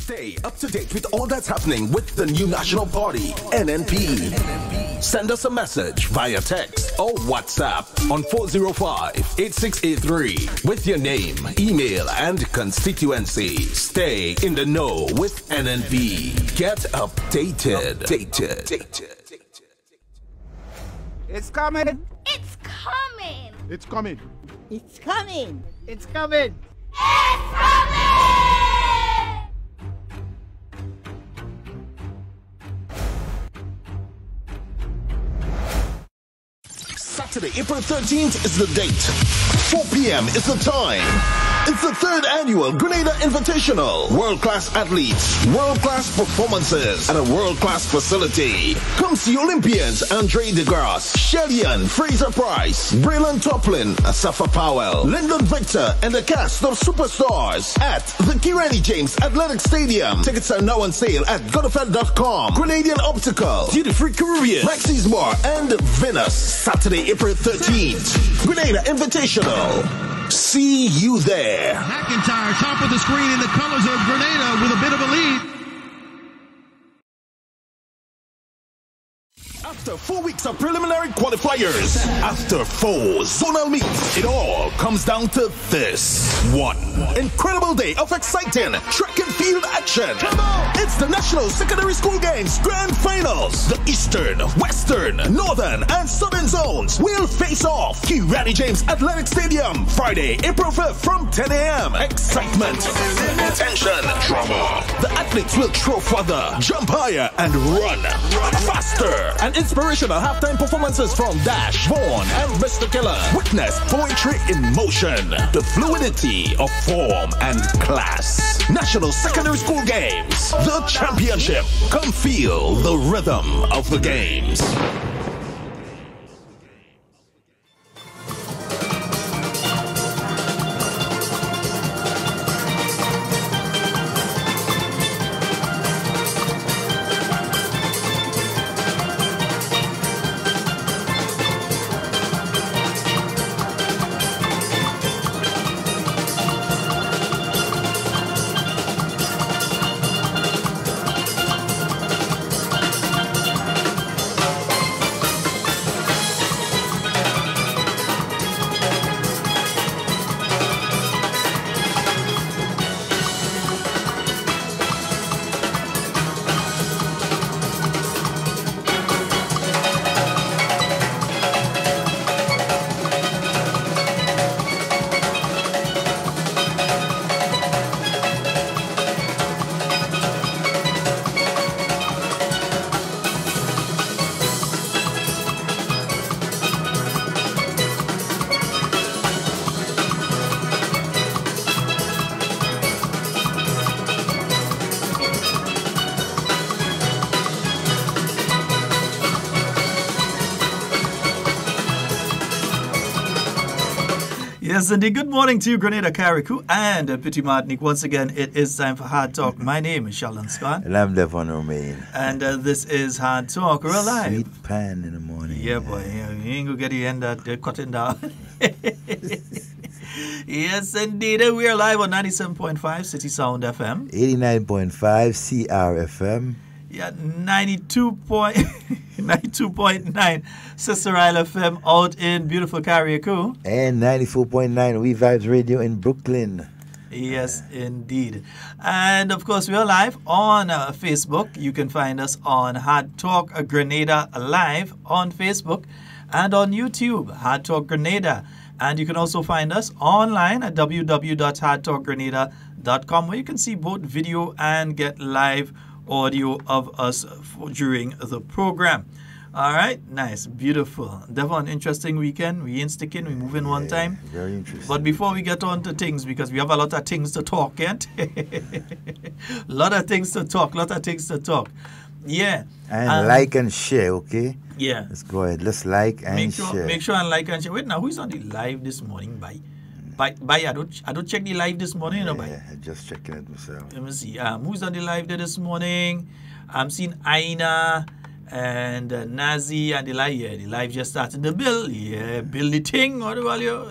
Stay up to date with all that's happening with the new national party, NNP. Send us a message via text or WhatsApp on 405-8683 with your name, email, and constituency. Stay in the know with NNP. Get updated. It's coming. It's coming. It's coming. It's coming. It's coming. It's coming. Saturday, April 13th is the date. 4 p.m. is the time. It's the 3rd annual Grenada Invitational. World-class athletes, world-class performances, and a world-class facility. Come see Olympians Andre DeGrasse, Sheldon Fraser-Price, Braylon Toplin, Asafa Powell, Lyndon Victor, and the cast of superstars at the Kirani James Athletic Stadium. Tickets are now on sale at godofed.com. Grenadian Optical, Duty Free Caribbean, Maxis Bar, and Venus. Saturday, April 13th. Grenada Invitational. See you there. McIntyre, top of the screen in the colors of Grenada with a bit of a lead. After 4 weeks of preliminary qualifiers, after 4 zonal meets, it all comes down to this one incredible day of exciting track and field action. It's the National Secondary School Games Grand Finals. The Eastern, Western, Northern, and Southern zones will face off. Kirani James Athletic Stadium, Friday, April 5th from 10 a.m. Excitement, tension, drama. The athletes will throw further, jump higher, and run faster. And inspirational halftime performances from Dash, Vaughn, and Mr. Killer. Witness poetry in motion, the fluidity of form and class. National Secondary School Games, the championship. Come feel the rhythm of the games. Yes, indeed. Good morning to you, Grenada, Carriacou, and Petit Martinique. Once again, it is time for Hard Talk. My name is Sheldon Scott. And I'm Devon Romain. And this is Hard Talk. We're live. Sweet pan in the morning. Yeah, boy. Yeah, you ain't going to get your end that cutting down. Yes, indeed. We're live on 97.5 City Sound FM. 89.5 CRFM. Yeah, 92.9 Sister Isle FM out in beautiful Carriacou. And 94.9 WeiVybz Radio in Brooklyn. Yes, indeed. And of course, we are live on Facebook. You can find us on Hard Talk Grenada Live on Facebook and on YouTube, Hard Talk Grenada. And you can also find us online at www.hardtalkgrenada.com, where you can see both video and get live audio of us during the program. All right, nice, beautiful. Devon, interesting weekend. We ain't sticking, we moving one time. Very interesting. But before we get on to things, because we have a lot of things to talk, can't? lot of things to talk. Yeah. And like and share, okay? Yeah. Let's go ahead. Let's like and share. Make sure and like and share. Wait, now, who's on the live this morning? Bye. I don't check the live this morning, you know, bye. Yeah, I'm just checking it myself. Let me see. Who's on the live there this morning? I'm seeing Aina and Nazi and the live. Yeah, the live just started. The bill. Yeah, build the thing. What do you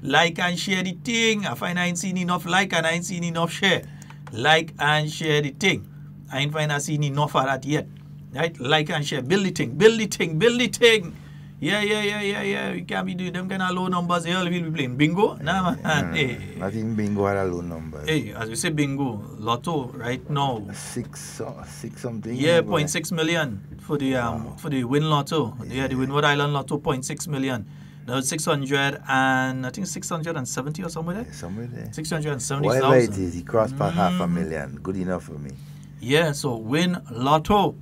like and share the thing. I find I ain't seen enough like and I ain't seen enough share. like and share the thing. I ain't find I seen enough of that yet. Right? Like and share. Build the thing. Build the thing. Build the thing. Yeah. You can't be doing them kind of low numbers. You'll be playing bingo. Nah, man. Hey. Not even bingo had a low number. Hey, as we say bingo, lotto right now. Six something. Yeah, 0.6 million for the win lotto. Yeah, the Windward Island lotto, 0.6 million. Now 600 and I think 670 or somewhere there. Somewhere there. 670,000. Whatever it is, he crossed past $500,000. Good enough for me. Yeah, so win lotto.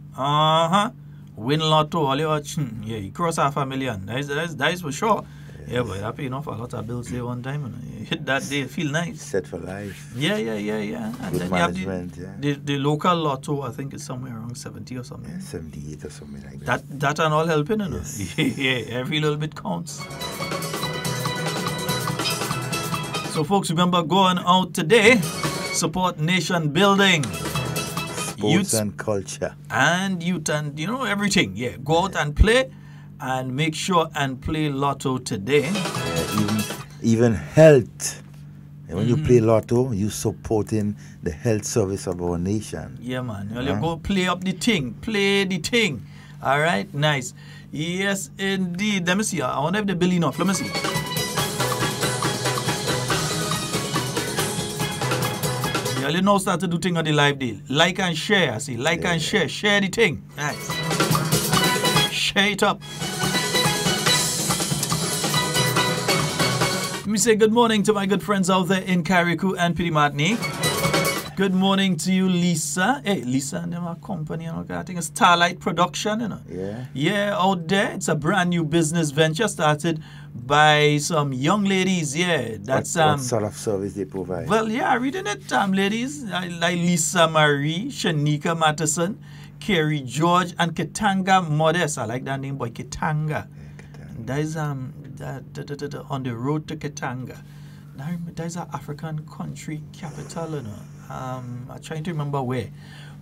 Win lotto. All you watch, yeah, he crossed $500,000. That is for sure. Yeah, but I pay enough a lot of bills there one time. You hit that day, feel nice. Set for life. Yeah. And Good then management, you have the local lotto, I think it's somewhere around 70 or something. Yeah, 78 or something like that. That and all helping, you know. Yes. Yeah, every little bit counts. So folks, remember going out today, support nation building. Sports and culture. And youth and, everything. Yeah, go out and play. And make sure and play lotto today. Even health. And when you play lotto, you supporting the health service of our nation. Yeah, man. You go play up the thing. Play the thing. All right, nice. Yes, indeed. Let me see. I want to have the bill enough. Let me see. You know, start to do thing on the live deal. Like and share. I see. Like and share. Share the thing. Nice. Share it up. Let me say good morning to my good friends out there in Carriacou and Piri Martinique. Good morning to you, Lisa. Hey, Lisa and them are company, I think it's Starlight Production, Yeah. Yeah, out there. It's a brand new business venture started by some young ladies, yeah. That's what sort of service they provide? Well, yeah, reading it, ladies. Like Lisa Marie, Shanika Matheson, Carrie George, and Katanga Modest. I like that name, boy, Katanga. That is on the road to Katanga. That is an African country capital, I'm trying to remember where.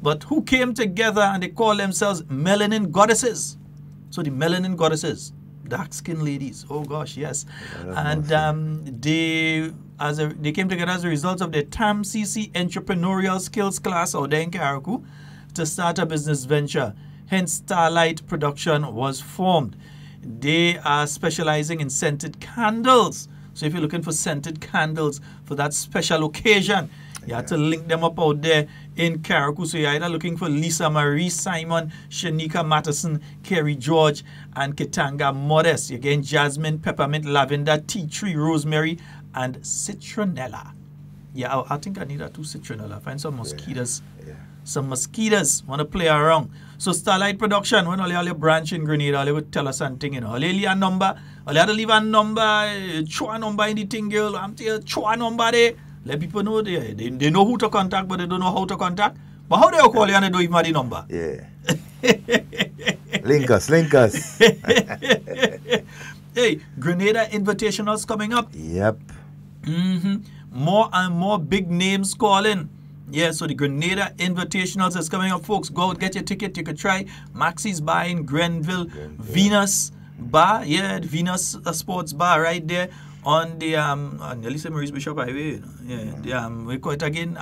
But who came together and they call themselves Melanin Goddesses. So the Melanin Goddesses, dark-skinned ladies. Oh gosh, yes. And they came together as a result of their TAM-CC entrepreneurial skills class out there in Carriacou to start a business venture. Hence, Starlight Production was formed. They are specializing in scented candles. So if you're looking for scented candles for that special occasion, you have to link them up out there in Carriacou. So you're either looking for Lisa Marie Simon, Shanika Matheson, Carrie George, and Katanga Modest. You're getting jasmine, peppermint, lavender, tea tree, rosemary, and citronella. Yeah, I think I need two citronella. Find some mosquitoes. Yeah. Some mosquitoes want to play around. So Starlight Production, when all your branch in Grenada, they would tell us something, all you leave a number, all you have to leave a number, show a number in the thing, girl, I'm telling you, show a number there. Let people know they know who to contact, but they don't know how to contact. But how they call you and they don't even have the number? Yeah. Link us. Hey, Grenada Invitational's coming up. Yep. More and more big names calling. Yeah, so the Grenada Invitationals is coming up, folks. Go out, get your ticket. You could try Maxie's Bar in Grenville. Venus Bar, yeah, the Venus Sports Bar right there on the Elisa Maurice Bishop Highway. Yeah, we call it again,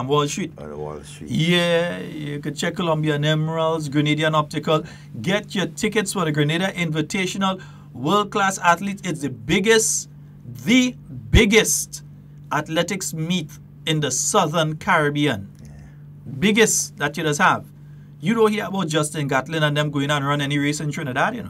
Wall Street. On Wall Street. Yeah, you could check Colombian Emeralds, Grenadian Optical. Get your tickets for the Grenada Invitational. World-class athletes. It's the biggest athletics meet in the Southern Caribbean. Yeah. Biggest that you just have. You don't hear about Justin Gatlin and them going and run any race in Trinidad,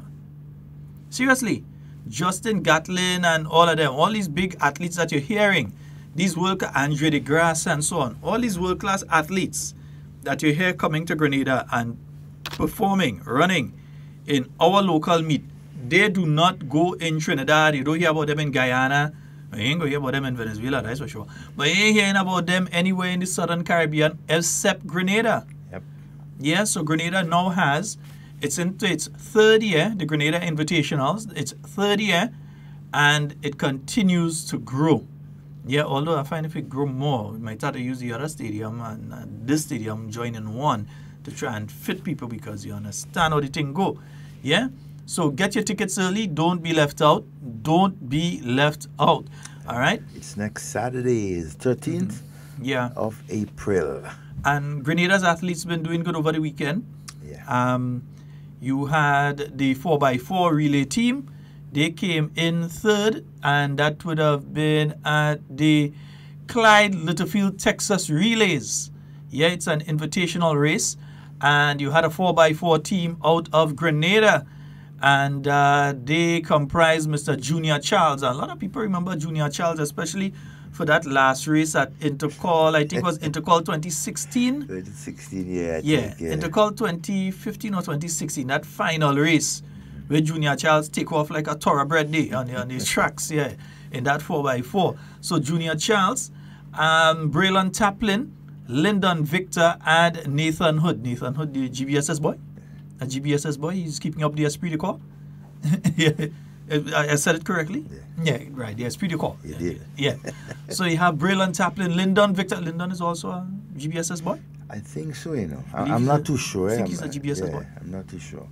Seriously. Justin Gatlin and all of them, all these big athletes that you're hearing, these Andre de Grasse and so on, all these world-class athletes that you hear coming to Grenada and performing, running in our local meet, they do not go in Trinidad. You don't hear about them in Guyana. You ain't going to hear about them in Venezuela, that's for sure. But you ain't hearing about them anywhere in the Southern Caribbean except Grenada. Yep. Yeah, so Grenada now has, it's into its third year, the Grenada Invitationals, its third year, and it continues to grow. Yeah, although I find if it grow more, we might have to use the other stadium and this stadium join in one to try and fit people because you understand how the thing go. Yeah? So get your tickets early. Don't be left out. Don't be left out. All right? It's next Saturday, is 13th. Yeah. of April. And Grenada's athletes been doing good over the weekend. Yeah. You had the 4x4 relay team. They came in third, and that would have been at the Clyde Littlefield Texas Relays. Yeah, it's an invitational race. And you had a 4x4 team out of Grenada. And they comprise Mr. Junior Charles. A lot of people remember Junior Charles, especially for that last race at Intercall. I think it was Intercall 2016. 2016, yeah. Yeah, Intercall 2015 or 2016. That final race where Junior Charles take off like a thoroughbred day on the tracks, yeah, in that 4x4. So Junior Charles, Braylon Taplin, Lyndon Victor, and Nathan Hood. Nathan Hood, the GBSS boy. A GBSS boy, he's keeping up the esprit de corps. Yeah, I said it correctly? Yeah, right, the esprit de corps. You did. Yeah. So you have Braylon Taplin, Lyndon Victor. Lyndon is also a GBSS boy? I think so, you know. I'm not too sure. I think he's a GBSS boy. I'm not too sure.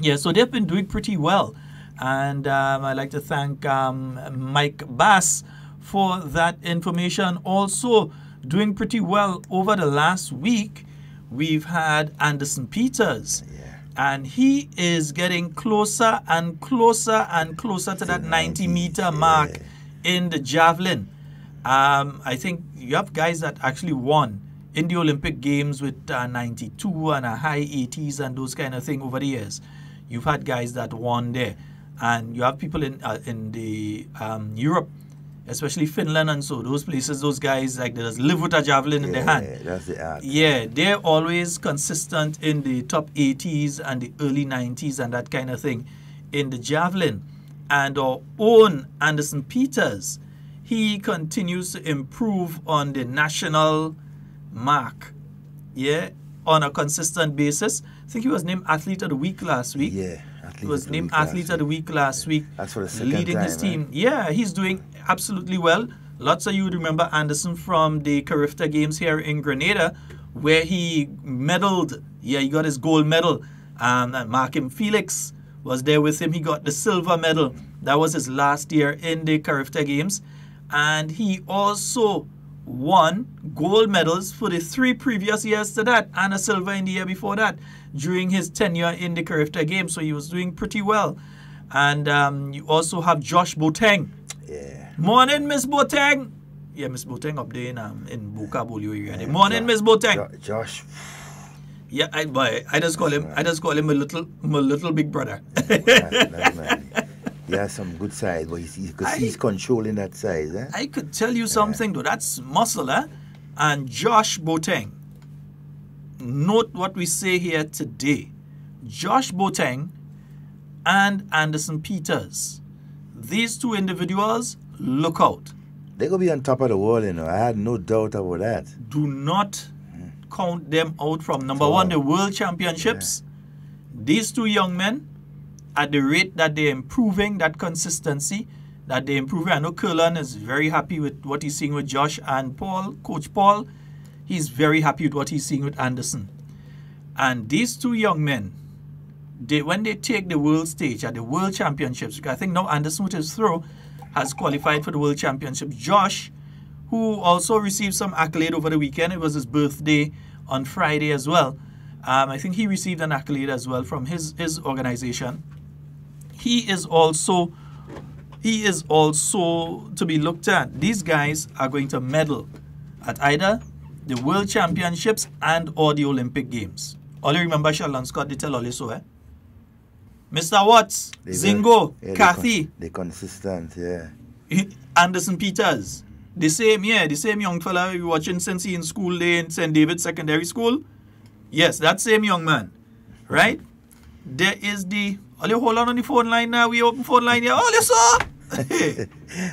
Yeah, so they've been doing pretty well. And I'd like to thank Mike Bass for that information. Also doing pretty well over the last week, we've had Anderson Peters. Yeah. And he is getting closer and closer and closer to that 90-meter mark in the javelin. I think you have guys that actually won in the Olympic Games with 92 and a high 80s and those kind of thing over the years. You've had guys that won there. And you have people in the Europe, especially Finland and so those places, those guys like they just live with a javelin in their hand. Yeah, that's the art. Yeah, they're always consistent in the top 80s and the early 90s and that kind of thing in the javelin. And our own Anderson Peters, he continues to improve on the national mark, yeah, on a consistent basis. I think he was named Athlete of the Week last week. Yeah. He was named Athlete of the Week last week. That's for the second leading time, his team. right? Yeah, he's doing absolutely well. Lots of you would remember Anderson from the Carriacou Games here in Grenada, where he medaled. Yeah, he got his gold medal. And Markham Felix was there with him. He got the silver medal. That was his last year in the Carriacou Games. And he also won gold medals for the 3 previous years to that, and a silver in the year before that during his tenure in the Carriacou Games. So he was doing pretty well. And you also have Josh Boateng. Yeah. Morning, Miss Boateng. Yeah, Miss Boateng up there in Boca Bolio area. Morning, Miss Boateng. Josh. Yeah, I just call him my little big brother. That man. He has some good size, but he's controlling that size. Eh? I could tell you something though. That's muscle, eh? And Josh Boateng. Note what we say here today. Josh Boateng and Anderson Peters. These two individuals, look out. They're going to be on top of the world, you know. I had no doubt about that. Do not count them out from number one, the World Championships. Yeah. These two young men, at the rate that they're improving, that consistency that they're improving. I know Curlin is very happy with what he's seeing with Josh and Paul, Coach Paul. He's very happy with what he's seeing with Anderson. And these two young men, when they take the world stage at the World Championships, because I think now Anderson with his throw has qualified for the World Championships. Josh, who also received some accolade over the weekend, it was his birthday on Friday as well. I think he received an accolade as well from his organization. He is also to be looked at. These guys are going to medal at either the World Championships and or the Olympic Games. Only remember Sheldon Scott, they tell all so, eh? Mr. Watts, Zingo, Kathy. They're consistent, yeah. Anderson Peters. The same young fella we watching since he in school day in St. David's Secondary School. Yes, that same young man. Right? There is the... All you hold on the phone line now. We open phone line here. All you saw.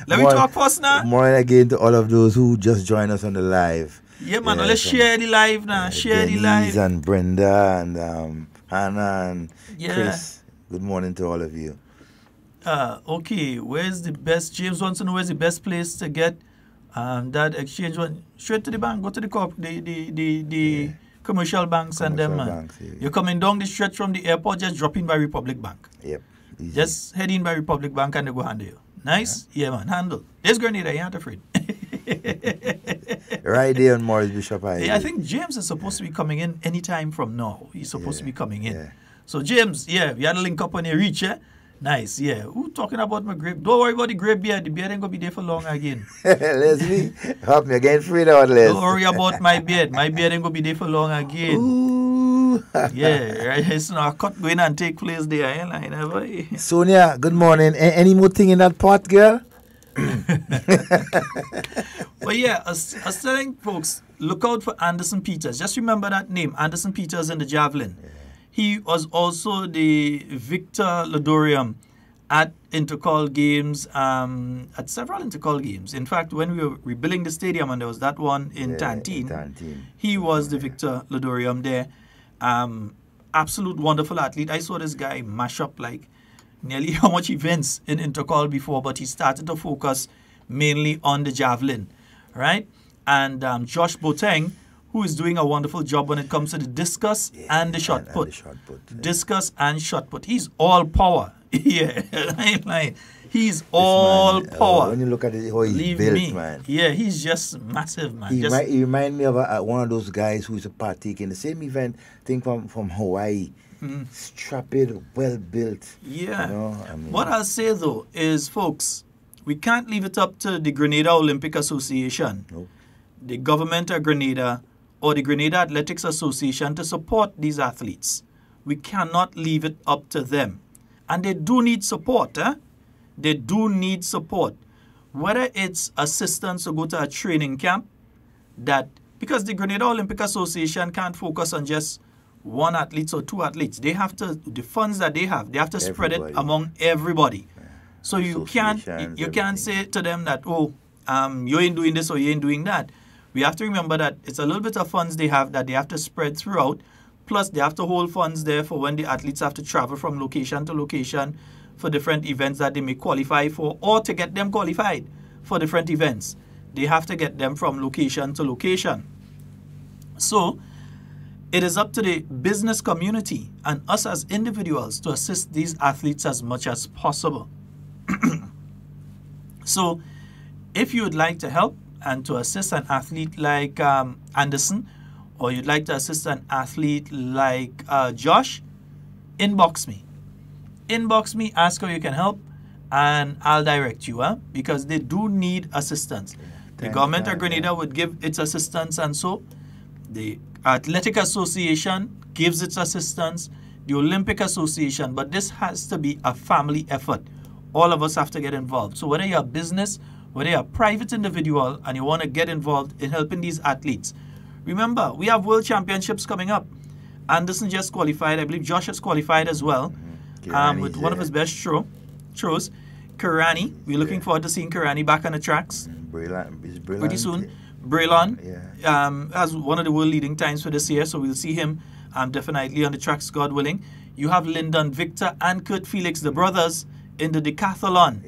Let me talk first now. More again to all of those who just joined us on the live. Yeah, man. Let's share the live now. Share the live. And Brenda and Hannah and Chris. Good morning to all of you. Okay. Where's the best? James wants to know where's the best place to get that exchange one. Straight to the bank. Go to the commercial banks and them, man. Yeah. You're coming down the stretch from the airport, just drop in by Republic Bank. Yep. Easy. Just head in by Republic Bank and they go handle you. Nice? Yeah, man. Handle. There's Grenada. You ain't afraid. Right there on Morris Bishop Highway. Yeah, I think James is supposed to be coming in anytime from now. He's supposed to be coming in. Yeah. So James, we had to link up when you reach, Nice, yeah. Who talking about my grape? Don't worry about the grape beer. The beer ain't gonna be there for long again. Leslie, help me again, free out, Les. Don't worry about my beard. My beard ain't gonna be there for long again. Ooh. Yeah, right. It's not a cut going and take place there. I never. Sonia, good morning. Any more thing in that pot, girl? But yeah, I was telling folks, look out for Anderson Peters. Just remember that name, Anderson Peters in the javelin. Yeah. He was also the Victor Ladorium at Intercall Games, at several Intercall Games. In fact, when we were rebuilding the stadium and there was that one in Tantine, he was the Victor Ladorium there. Absolute wonderful athlete. I saw this guy mash up like nearly how much events in Intercall before, but he started to focus mainly on the javelin, right? And Josh Boateng, who is doing a wonderful job when it comes to the discus and the shot put. Discus and shot put. He's all power. Yeah, he's all power. When you look at it, how he's built, man. Yeah, he's just massive, man. He reminds me of one of those guys who's a partake in the same event, thing from Hawaii. Strapped, well built. Yeah. You know, what I'll say though is, folks, we can't leave it up to the Grenada Olympic Association, the government of Grenada, or the Grenada Athletics Association to support these athletes. We cannot leave it up to them. And they do need support. They do need support. Whether it's assistance to go to a training camp, because the Grenada Olympic Association can't focus on just one athlete or two athletes. They have to, the funds that they have to spread it among everybody. Yeah. So you can't say to them that, you ain't doing this or you ain't doing that. We have to remember that it's a little bit of funds they have that they have to spread throughout. Plus, they have to hold funds there for when the athletes have to travel from location to location for different events that they may qualify for, or to get them qualified for different events. They have to get them from location to location. So, it is up to the business community and us as individuals to assist these athletes as much as possible. So, if you would like to help and to assist an athlete like Anderson, or you'd like to assist an athlete like Josh, inbox me. Inbox me, ask how you can help, and I'll direct you, because they do need assistance. The government of Grenada would give its assistance, and so the Athletic Association gives its assistance, the Olympic Association, but this has to be a family effort. All of us have to get involved. So whether you're a business, whether you're a private individual, and you want to get involved in helping these athletes, remember, we have World Championships coming up. Anderson just qualified. I believe Josh has qualified as well, with one of his best throws. Karani, we're looking forward to seeing Karani back on the tracks pretty soon. Braylon has one of the world leading times for this year, so we'll see him definitely on the tracks, God willing. You have Lyndon Victor and Kurt Felix, the brothers, in the decathlon.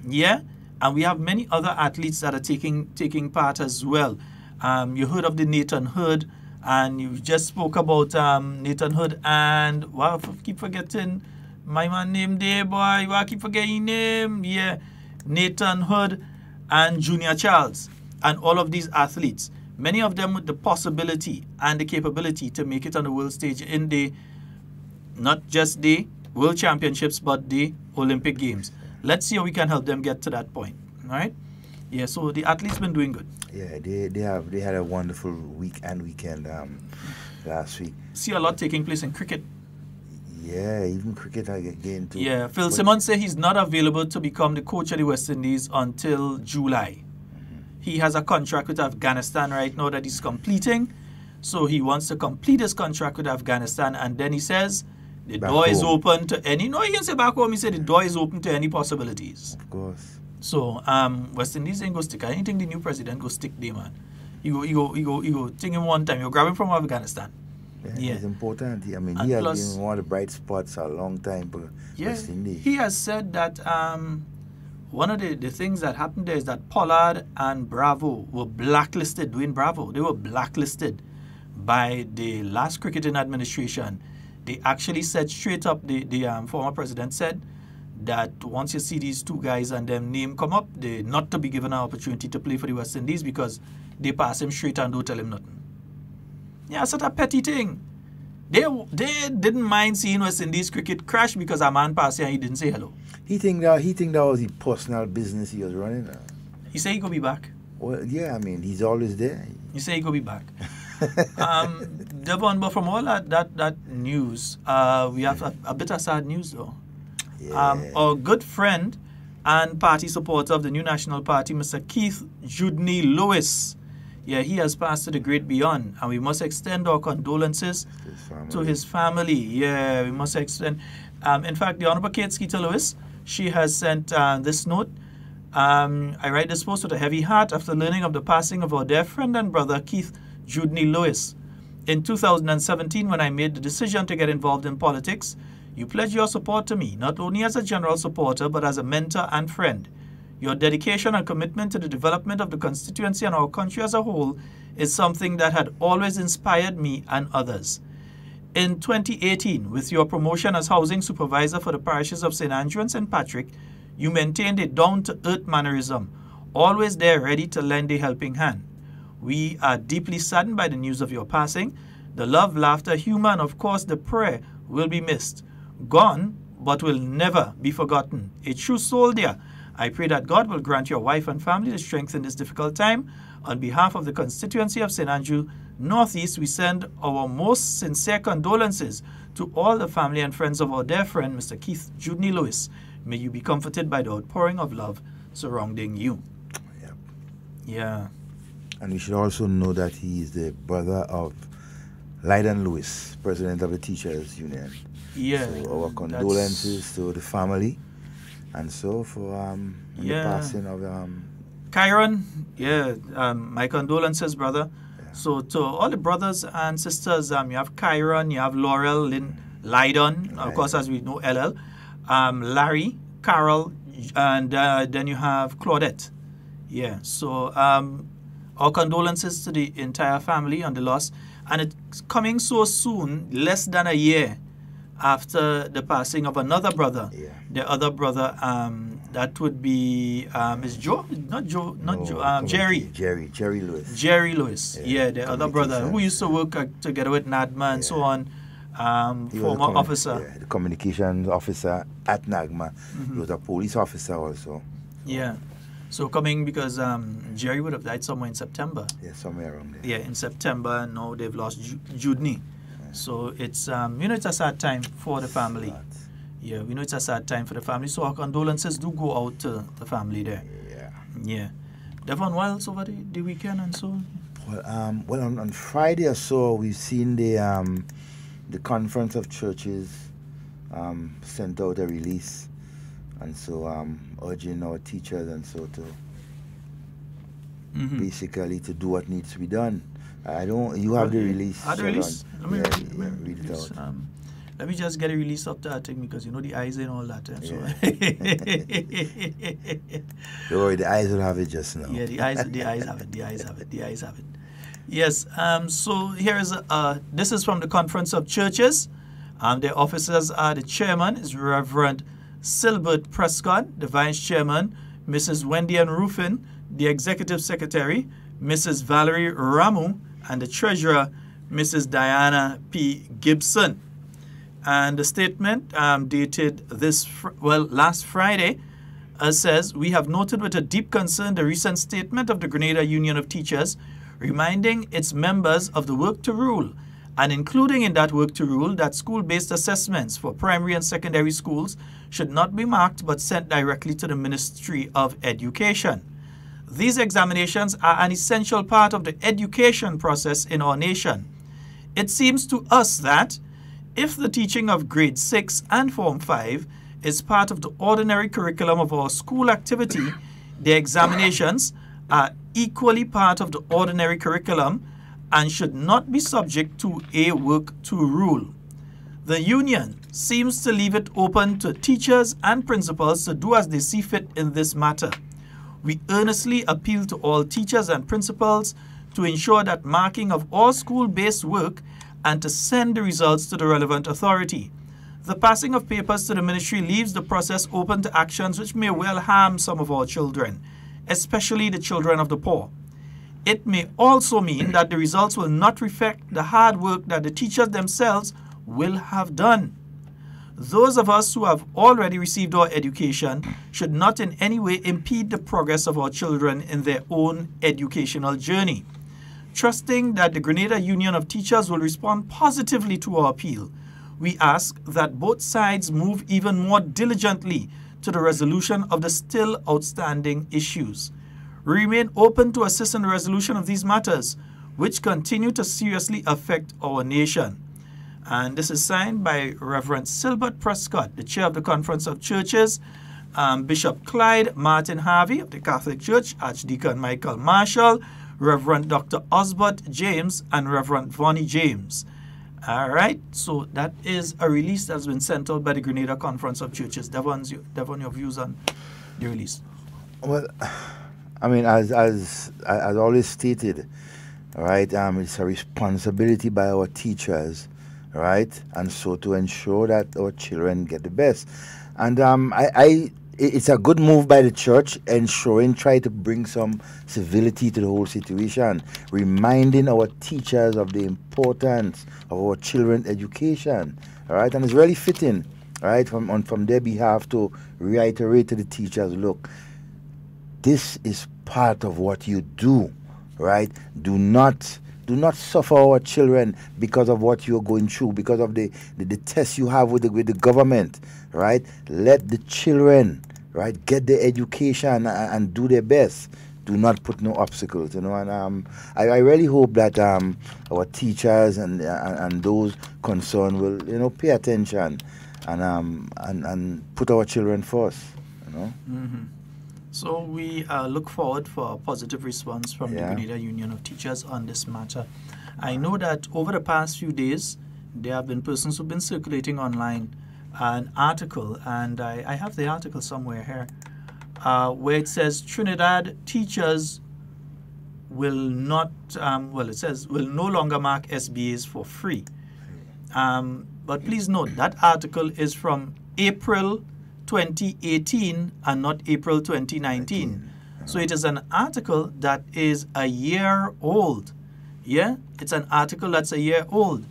Yeah, and we have many other athletes that are taking part as well. You heard of the Nathan Hood, and you just spoke about Nathan Hood, and I keep forgetting my man name there, boy. I keep forgetting name. Yeah, Nathan Hood and Junior Charles, and all of these athletes, many of them with the possibility and the capability to make it on the world stage in the, not just the World Championships, but the Olympic Games. Let's see how we can help them get to that point. All right? Yeah, so the athletes been doing good. Yeah, they had a wonderful week and weekend last week. See a lot taking place in cricket. Yeah, even cricket again too. Yeah, Phil Simmons said he's not available to become the coach of the West Indies until July. He has a contract with Afghanistan right now that he's completing. So he wants to complete his contract with Afghanistan, and then he says the door is open to any. No, he didn't say back home. He said the door is open to any possibilities. Of course. So West Indies ain't go stick. I think the new president go stick there, man. You go take him one time. You grab him from Afghanistan. Yeah, it's important. I mean, he has been one of the bright spots a long time for West Indies. He has said that one of the things that happened there is that Pollard and Bravo were blacklisted. Dwayne Bravo, they were blacklisted by the last cricketing administration. They actually said straight up, the former president said that once you see these two guys and them name come up, they not to be given an opportunity to play for the West Indies because they pass him straight and don't tell him nothing. Yeah, such a petty thing. They didn't mind seeing West Indies cricket crash because a man passed here and he didn't say hello. He think that was his personal business he was running. He said he could be back. Well, yeah, I mean, he's always there. He said he could be back. Devon, but from all that news, we have a bit of sad news though. Yeah. Our good friend and party supporter of the New National Party, Mr. Keith Judney Lewis, yeah, he has passed to the great beyond, and we must extend our condolences to his family. Yeah, we must extend. In fact, the Honorable Kate Skeeter Lewis, she has sent this note. I write this post with a heavy heart after learning of the passing of our dear friend and brother Keith Judney Lewis. In 2017, when I made the decision to get involved in politics, you pledged your support to me, not only as a general supporter, but as a mentor and friend. Your dedication and commitment to the development of the constituency and our country as a whole is something that had always inspired me and others. In 2018, with your promotion as housing supervisor for the parishes of St. Andrew and St. Patrick, you maintained a down-to-earth mannerism, always there ready to lend a helping hand. We are deeply saddened by the news of your passing. The love, laughter, humor, and of course the prayer will be missed. Gone, but will never be forgotten. A true soldier. I pray that God will grant your wife and family the strength in this difficult time. On behalf of the constituency of St. Andrew Northeast, we send our most sincere condolences to all the family and friends of our dear friend, Mr. Keith Judney Lewis. May you be comforted by the outpouring of love surrounding you. Yep. Yeah. And we should also know that he is the brother of Lyden Lewis, president of the Teachers Union. Yeah. So our condolences to the family. And so for the passing of Kyron, my condolences, brother. Yeah. So to all the brothers and sisters, you have Kyron, you have Laurel, Lyden, of course, as we know, LL, Larry, Carol, and then you have Claudette. Yeah, so our condolences to the entire family on the loss. And it's coming so soon, less than a year after the passing of another brother. Yeah. The other brother, that would be is Joe? Not Joe, not Joe. Jerry. Jerry Lewis. Jerry Lewis. Yeah, the other brother who used to work together with NADMA and so on. Former officer. Yeah, the communications officer at NAGMA. He was a police officer also. Yeah. So coming because Jerry would have died somewhere in September. Yeah, somewhere around there. Yeah, in September. And now they've lost Judney. So it's it's a sad time for the family. Yeah, we know it's a sad time for the family. So our condolences do go out to the family there. Yeah. Yeah. Devon, what else over the weekend and so on? Well, on Friday or so, we've seen the Conference of Churches sent out a release, and so urging our teachers and so to basically to do what needs to be done. You have the release. The release? Let me read it out. Let me just get a release of that thing because the eyes and all that. So. Don't worry, the eyes will have it just now. Yeah, the eyes have it. Yes. So here is this is from the Conference of Churches. The officers are the chairman is Reverend Silbert Prescott, the vice chairman, Mrs. Wendy Ann Ruffin, the executive secretary, Mrs. Valerie Ramu, and the treasurer, Mrs. Diana P. Gibson. And the statement dated last Friday says, we have noted with a deep concern the recent statement of the Grenada Union of Teachers reminding its members of the work to rule and including in that work to rule that school-based assessments for primary and secondary schools should not be marked but sent directly to the Ministry of Education. These examinations are an essential part of the education process in our nation. It seems to us that if the teaching of grade 6 and Form 5 is part of the ordinary curriculum of our school activity, the examinations are equally part of the ordinary curriculum and should not be subject to a work to rule. The union seems to leave it open to teachers and principals to do as they see fit in this matter. We earnestly appeal to all teachers and principals to ensure that marking of all school-based work and to send the results to the relevant authority. The passing of papers to the ministry leaves the process open to actions which may well harm some of our children, especially the children of the poor. It may also mean that the results will not reflect the hard work that the teachers themselves will have done. Those of us who have already received our education should not in any way impede the progress of our children in their own educational journey. Trusting that the Grenada Union of Teachers will respond positively to our appeal, we ask that both sides move even more diligently to the resolution of the still outstanding issues. We remain open to assist in the resolution of these matters, which continue to seriously affect our nation. And this is signed by Reverend Silbert Prescott, the chair of the Conference of Churches, Bishop Clyde Martin Harvey of the Catholic Church, Archdeacon Michael Marshall, Reverend Dr. Osbert James, and Reverend Vonnie James. All right, so that is a release that's been sent out by the Grenada Conference of Churches. Devon, your views on the release? Well, I mean, as always stated, all right, it's a responsibility by our teachers, right, and so to ensure that our children get the best. And it's a good move by the church, try to bring some civility to the whole situation, reminding our teachers of the importance of our children's education, all right, and it's really fitting, all right, from their behalf to reiterate to the teachers, look, this is part of what you do, right? Do not suffer our children because of what you're going through, because of the tests you have with the government, right? Let the children, right, get their education and do their best. Do not put no obstacles, you know. And I really hope that our teachers and those concerned will, you know, pay attention and put our children first, you know. Mm-hmm. So we look forward for a positive response from the Grenada Union of Teachers on this matter. I know that over the past few days, there have been persons who've been circulating online an article, and I have the article somewhere here, where it says Trinidad teachers will not, it says will no longer mark SBAs for free. But please note that article is from April 2018 and not April 2019. So it is an article that is a year old. Yeah, it's an article that's a year old.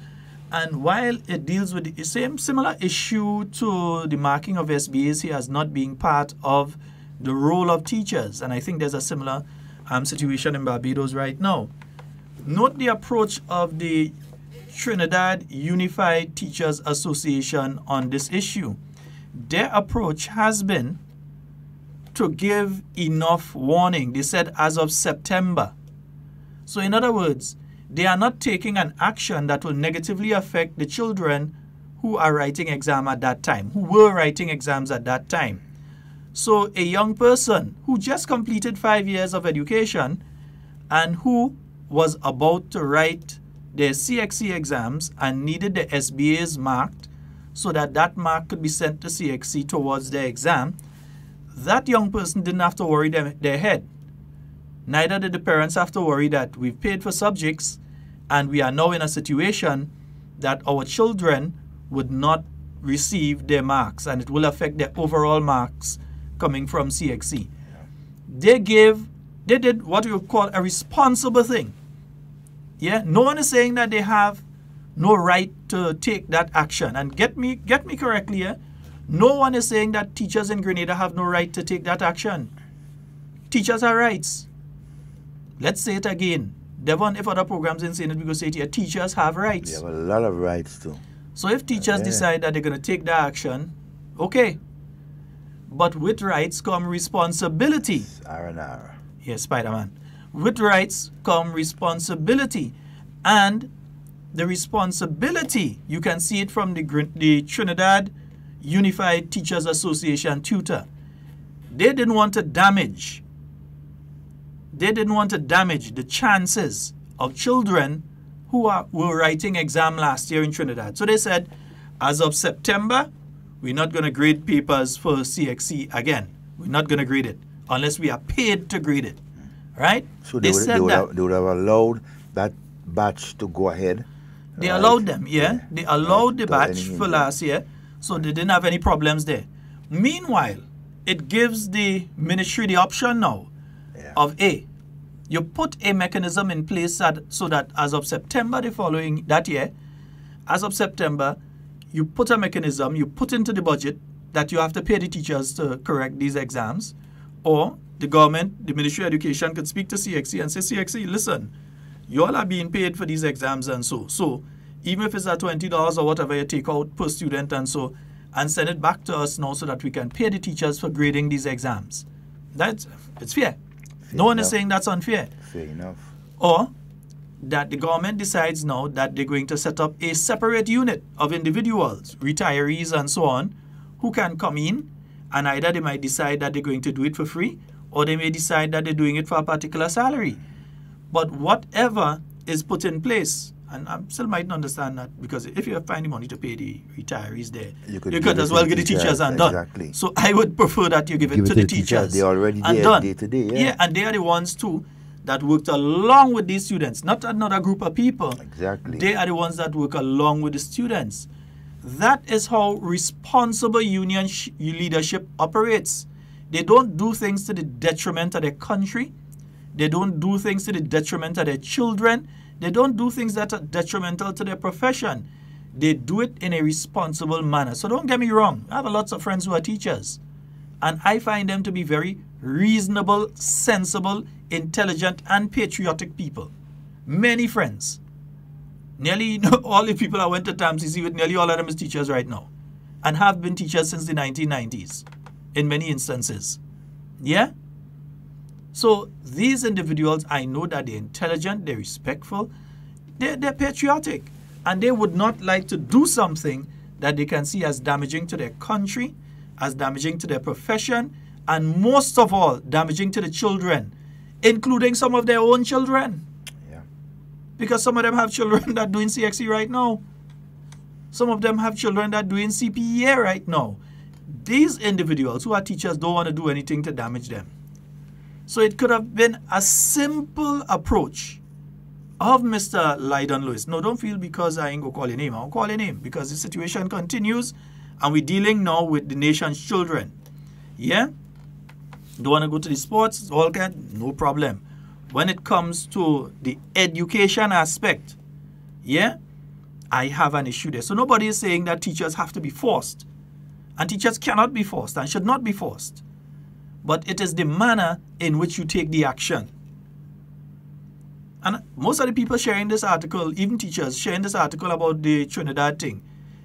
And while it deals with the same similar issue to the marking of SBAs here as not being part of the role of teachers, and I think there's a similar situation in Barbados right now. Note the approach of the Trinidad Unified Teachers Association on this issue. Their approach has been to give enough warning. They said as of September. So in other words, they are not taking an action that will negatively affect the children who are writing exam at that time, who were writing exams at that time. So a young person who just completed 5 years of education and who was about to write their CXC exams and needed the SBAs marked so that that mark could be sent to CXC towards their exam, that young person didn't have to worry their head. Neither did the parents have to worry that we've paid for subjects and we are now in a situation that our children would not receive their marks and it will affect their overall marks coming from CXC. They did what we would call a responsible thing. Yeah, no one is saying that they have no right to take that action. And get me correctly here. No one is saying that teachers in Grenada have no right to take that action. Teachers have rights. Let's say it again. Devon, if other programs didn't say it, we could say it here. Teachers have rights. They have a lot of rights too. So if teachers decide that they're going to take that action, okay. But with rights come responsibility. R&R. Yes, Spider-Man. With rights come responsibility. And the responsibility, you can see it from the Trinidad Unified Teachers Association tutor. They didn't want to damage. They didn't want to damage the chances of children who were writing exam last year in Trinidad. So they said, as of September, we're not going to grade papers for CXC again. We're not going to grade it unless we are paid to grade it. Right? So they would have allowed that batch to go ahead. They allowed them, yeah. They allowed the batch for last year. So they didn't have any problems there. Meanwhile, it gives the ministry the option now of you put a mechanism in place so that as of September that year, as of September, you put a mechanism, you put into the budget that you have to pay the teachers to correct these exams, or the government, the Ministry of Education could speak to CXC and say, CXC, listen, you all are being paid for these exams and so even if it's at $20 or whatever you take out per student and send it back to us now so that we can pay the teachers for grading these exams. It's fair. No one is saying that's unfair. Fair enough. Or that the government decides now that they're going to set up a separate unit of individuals, retirees and so on, who can come in, and either they might decide that they're going to do it for free, or they may decide that they're doing it for a particular salary. But whatever is put in place, and I still might understand that, because if you find the money to pay the retirees there, you could as well get the teachers and done. Exactly. So I would prefer that you give it to the teachers. They're already there done. Day to day. Yeah, and they are the ones too that worked along with these students, not another group of people. Exactly. They are the ones that work along with the students. That is how responsible union leadership operates. They don't do things to the detriment of their country. They don't do things to the detriment of their children. They don't do things that are detrimental to their profession. They do it in a responsible manner. So don't get me wrong. I have lots of friends who are teachers, and I find them to be very reasonable, sensible, intelligent, and patriotic people. Many friends. Nearly all the people I went to TAMCC with, nearly all of them is teachers right now, and have been teachers since the 1990s in many instances. Yeah? So these individuals, I know that they're intelligent, they're respectful, they're patriotic, and they would not like to do something that they can see as damaging to their country, as damaging to their profession, and most of all, damaging to the children, including some of their own children. Yeah. Because some of them have children that are doing CXC right now. Some of them have children that are doing CPEA right now. These individuals who are teachers don't want to do anything to damage them. So it could have been a simple approach of Mr. Lydon Lewis. No, don't feel because I ain't going to call your name. I'll call your name because the situation continues and we're dealing now with the nation's children. Yeah? Don't want to go to the sports, all that, no problem. When it comes to the education aspect, yeah, I have an issue there. So nobody is saying that teachers have to be forced. And teachers cannot be forced and should not be forced. But it is the manner in which you take the action. And most of the people sharing this article, even teachers sharing this article about the Trinidad thing,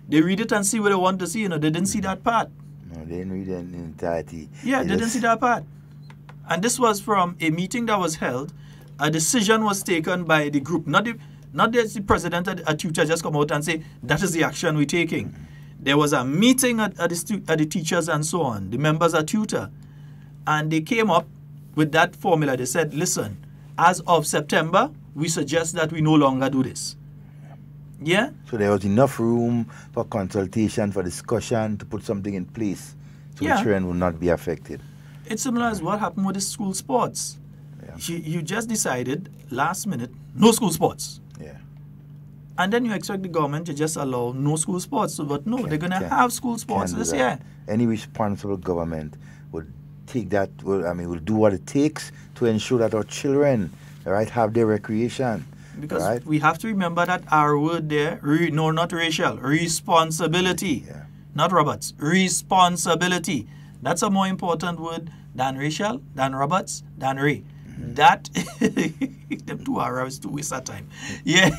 they read it and see what they want to see. They didn't see that part. No, they didn't read it in entirety. Yeah, they didn't see that part. And this was from a meeting that was held. A decision was taken by the group. Not the president or a tutor just come out and say, that is the action we're taking. There was a meeting at the teachers and so on. The members are tutor. And they came up with that formula. They said, listen, as of September, we suggest that we no longer do this. Yeah? So there was enough room for consultation, for discussion, to put something in place so the children will not be affected. It's similar as what happened with the school sports. Yeah. You just decided last minute, no school sports. Yeah. And then you expect the government to just allow no school sports. But no, they're going to have school sports this year. Any responsible government would take that, will do what it takes to ensure that our children, right, have their recreation. Because we have to remember that our word there, not racial, responsibility. Yeah. Not Roberts, responsibility. That's a more important word than racial, than Roberts, than Ray. Mm-hmm. That, them two Arabs to waste our time. Yeah.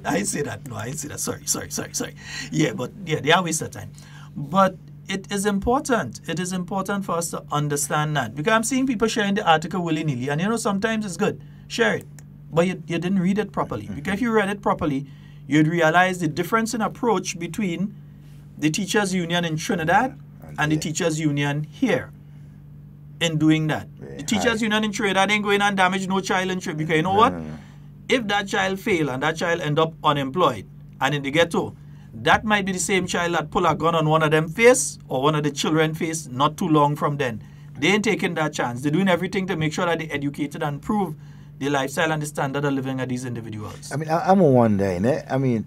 I say that. No, I say that. Sorry. Yeah, but yeah, they are waste of time. But it is important. It is important for us to understand that. Because I'm seeing people sharing the article willy-nilly. And sometimes it's good. Share it. But you didn't read it properly. Mm-hmm. Because if you read it properly, you'd realize the difference in approach between the teachers' union in Trinidad and the teachers' union here in doing that. The teachers' union in Trinidad ain't going and damage no child in Trinidad. Because you know what? If that child fail and that child end up unemployed and in the ghetto, that might be the same child that pull a gun on one of them face or one of the children face not too long from then. They ain't taking that chance. They're doing everything to make sure that they're educated and improve the lifestyle and the standard of living of these individuals. I'm wondering,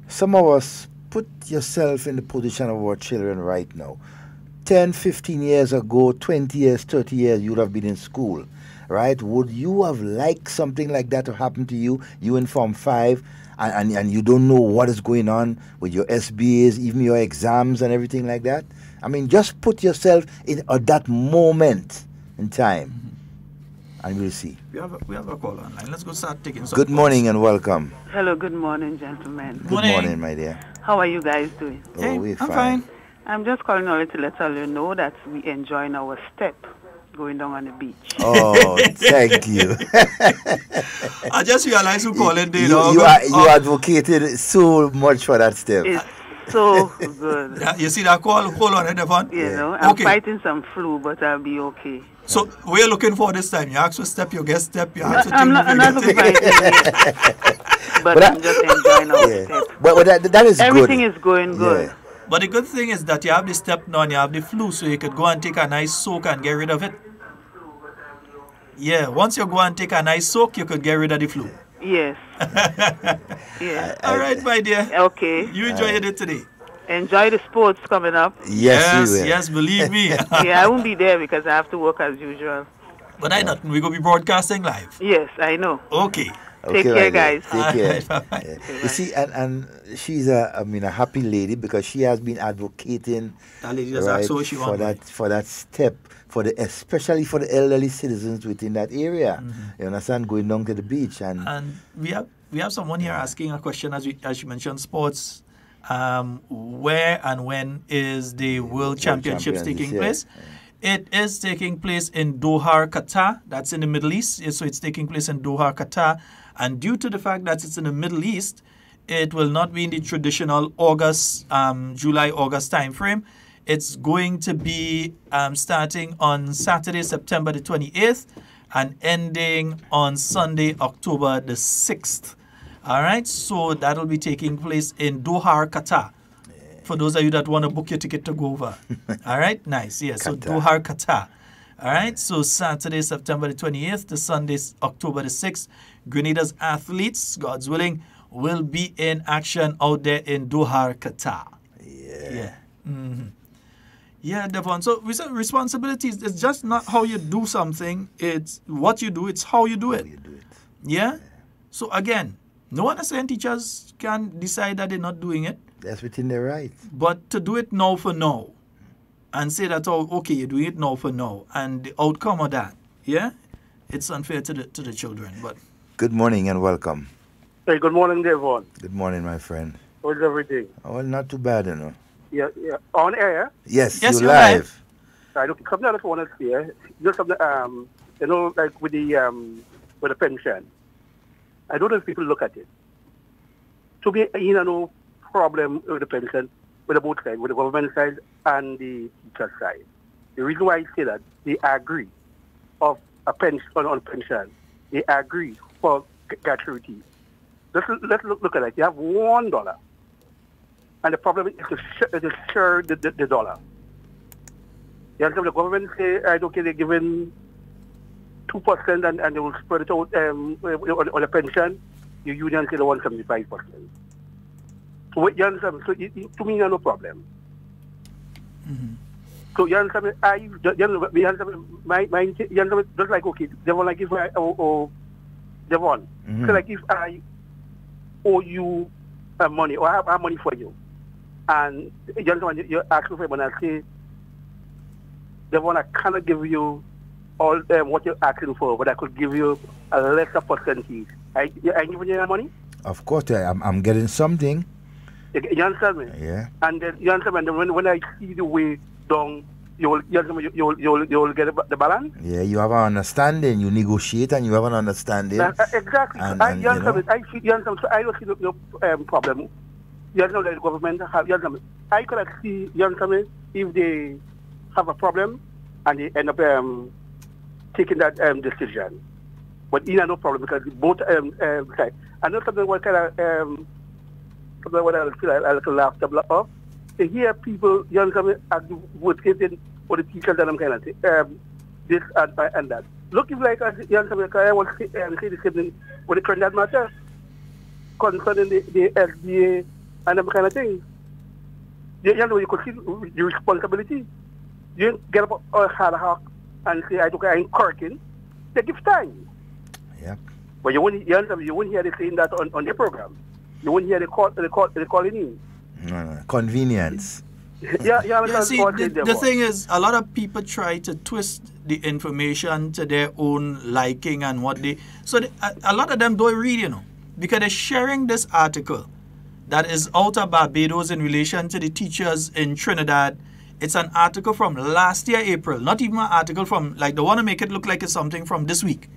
some of us put yourself in the position of our children right now. 10, 15 years ago, 20 years, 30 years, you would have been in school, right? Would you have liked something like that to happen to you? You in Form 5, and you don't know what is going on with your SBAs, even your exams and everything like that? I mean, just put yourself in at that moment in time, and we'll see. We have a call online. Let's go start taking some Good morning and welcome. Hello, good morning, gentlemen. Good morning, my dear. How are you guys doing? Hey, We're I'm fine. I'm just calling only to let all you know that we enjoying our step going down on the beach. Oh, thank you. I just realized who called it. You advocated so much for that step. It's so good. You see that call? Hold on, Devon. You know, I'm Okay. fighting some flu, but I'll be okay. So we're looking for this time. You ask for step, you get step. You ask for I'm not thing, fighting it. But I'm just enjoying our step. But that is Everything good. is going good. Yeah. But the good thing is that you have the step now and you have the flu, so you could go and take a nice soak and get rid of it. Yeah, once you go and take a nice soak, you could get rid of the flu. Yes. Yeah. All right, my dear. Okay. You enjoy it today. Enjoy the sports coming up. Yes, we will. Yes, believe me. Yeah, I won't be there because I have to work as usual. But I nothing. We're going to be broadcasting live. Yes, I know. Okay. Okay, Take care, my dear. guys. Take care. Bye-bye. Yeah. You see, and she's a happy lady because she has been advocating That lady just asked what she wants. for that step especially for the elderly citizens within that area. You understand, going down to the beach And we have someone here asking a question as you mentioned sports. Where and when is the World Championships taking place? It is taking place in Doha, Qatar. That's in the Middle East. So it's taking place in Doha, Qatar. And due to the fact that it's in the Middle East, it will not be in the traditional July-August time frame. It's going to be starting on Saturday, September the 28th and ending on Sunday, October the 6th. All right, so that'll be taking place in Doha, Qatar. For those of you that want to book your ticket to go over. All right, nice. Yeah, so Doha, Qatar. All right, so Saturday, September the 28th to Sunday, October the 6th. Grenada's athletes, God's willing, will be in action out there in Doha, Qatar. Yeah. Yeah, Devon. So responsibilities, it's just not how you do something, it's what you do, it's how you do it. Yeah? So again, no one is saying teachers can decide that they're not doing it. That's within their right. But to do it now for now and say that, oh, okay, you're doing it now for now, and the outcome of that, yeah, it's unfair to the children. But good morning and welcome. Hey, good morning, Devon. Good morning, my friend. How's everything? Oh, well, not too bad, you know. Yeah. On air? Yes, Yes, you're you're live. I look, something else I want to say. Just something, you know, like with the pension. I don't know if people look at it. To me, you know, no problem with the pension, with the both sides, with the government side and the teacher side. The reason why I say that, they agree of a pension on pension. They agree for gratuity. Let's look at it. You have $1, and the problem is to share the dollar. You understand? The government say, I don't care, they're giving 2% and they will spread it out on the pension. The union say they want 75%. So you understand? So to me, no problem. So you understand? You understand? Just like, okay, they want like if I they want. So like if I owe you money or I have money for you, and you understand? You're asking for money, I say they want, I cannot give you all what you're asking for, but I could give you a lesser percentage. I giving you money? Of course, I'm getting something. You understand me? Yeah. And then you understand me? When I see the way down, you'll get the balance. Yeah, you have an understanding. You negotiate and you have an understanding. Exactly. You understand me? I see. You understand? So I don't see no problem. You understand the government have. You understand me? I could see. You understand me? If they have a problem and they end up taking that decision. But no problem because both sides. I know something what kind of something what I feel a little laughed off. To hear people, you understand me, advocating for the teachers and kind of thing, this and that. Looking like you understand me, I want to say the same thing with the current matter concerning the SBA and them kind of thing. you could see the responsibility. You didn't get up a HARDTALK and say, I'm corking. They give time. Yep. But you won't hear they saying that on their program. You won't hear they calling in. No. Convenience. Yeah, see, the thing is, a lot of people try to twist the information to their own liking and what they... So a lot of them don't read, because they're sharing this article that is out of Barbados in relation to the teachers in Trinidad. It's an article from last year, April. Not even an article from, like, they want to make it look like it's something from this week.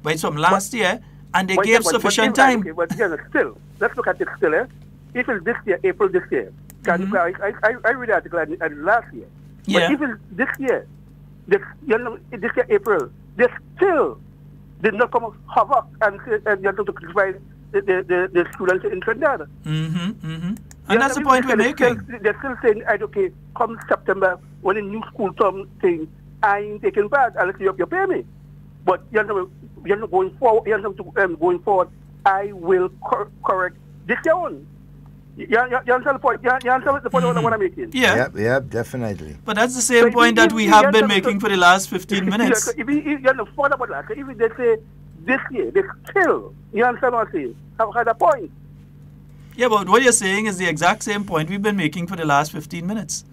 But it's from last year, and they gave sufficient time. Okay, but still, let's look at it still, eh? If it's this year, April this year, I read the article and last year. Yeah. But even this year, this year, April, they still did not come havoc and to criticize the students in Trinidad. And that's the point we're making. They're still saying, okay, come September, when the new school term thing, I ain't taking part unless you pay me. But you're not going forward. Going forward, I will correct this year on. You understand the point? You understand the point what I'm making? Yeah. Yep, definitely. But that's the same point that we have been making for the last 15 minutes. If you forward about that, if they say this year, they still, you understand what I'm saying? Have had a point. Yeah, but what you're saying is the exact same point we've been making for the last 15 minutes.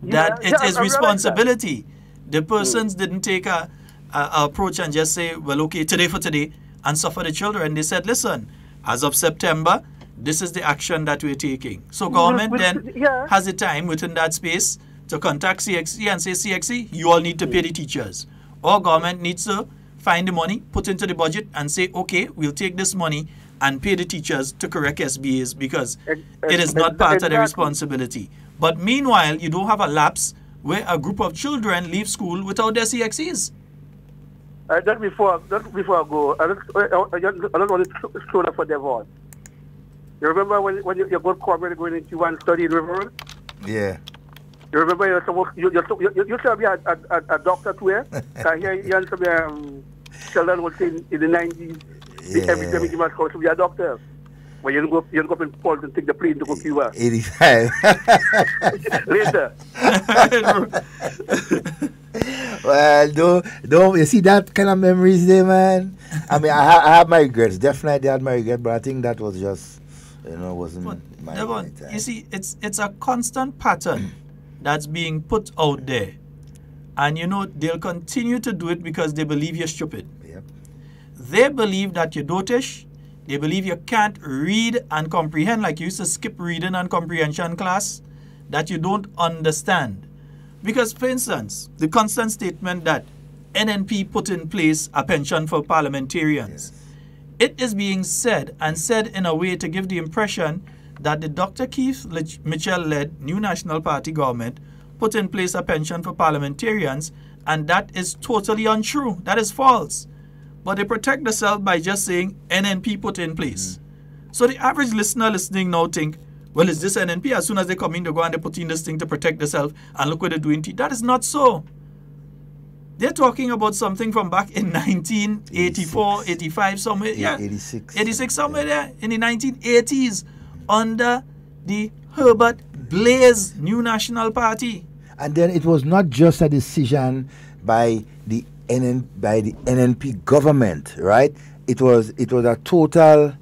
That it is responsibility. The persons didn't take a approach and just say, well, okay, today for today, and suffer the children. They said, listen, as of September, this is the action that we're taking. So government has the time within that space to contact CXC and say, CXC, you all need to pay the teachers. Or government needs to find the money, put into the budget and say, okay, we'll take this money and pay the teachers to correct SBAs because it is not part of the responsibility. But meanwhile, you don't have a lapse where a group of children leave school without their CXCs. Just before I go, I don't want to throw that for Devon. You remember when you go to Corbett going into one study in River? Yeah. You remember you used to be a doctor too, eh? You used to be Sheldon was saying in the 90s, every time you must go to be a doctor. Well, you don't go up in Port and take the plane to go to Cuba. 85. Later. Well, don't you see that kind of memories there, man? I mean, I have my regrets. Definitely had my regrets, but I think that was just, wasn't my Devon, time. you see, it's a constant pattern that's being put out there. And, they'll continue to do it because they believe you're stupid. Yep. They believe that you're dotish. They believe you can't read and comprehend, like you used to skip reading and comprehension class, that you don't understand. Because, for instance, the constant statement that NNP put in place a pension for parliamentarians, it is being said and said in a way to give the impression that the Dr. Keith Mitchell-led New National Party government put in place a pension for parliamentarians, and that is totally untrue. That is false. But they protect themselves by just saying NNP put in place. So the average listener listening now think, well, is this NNP? As soon as they come in, they go and they put in this thing to protect themselves, and look what they're doing. That is not so. They're talking about something from back in 1984, 85, somewhere. Yeah, 86. 86, somewhere there, in the 1980s, under the Herbert Blaise New National Party. And then it was not just a decision by the NNP government, right? It was a total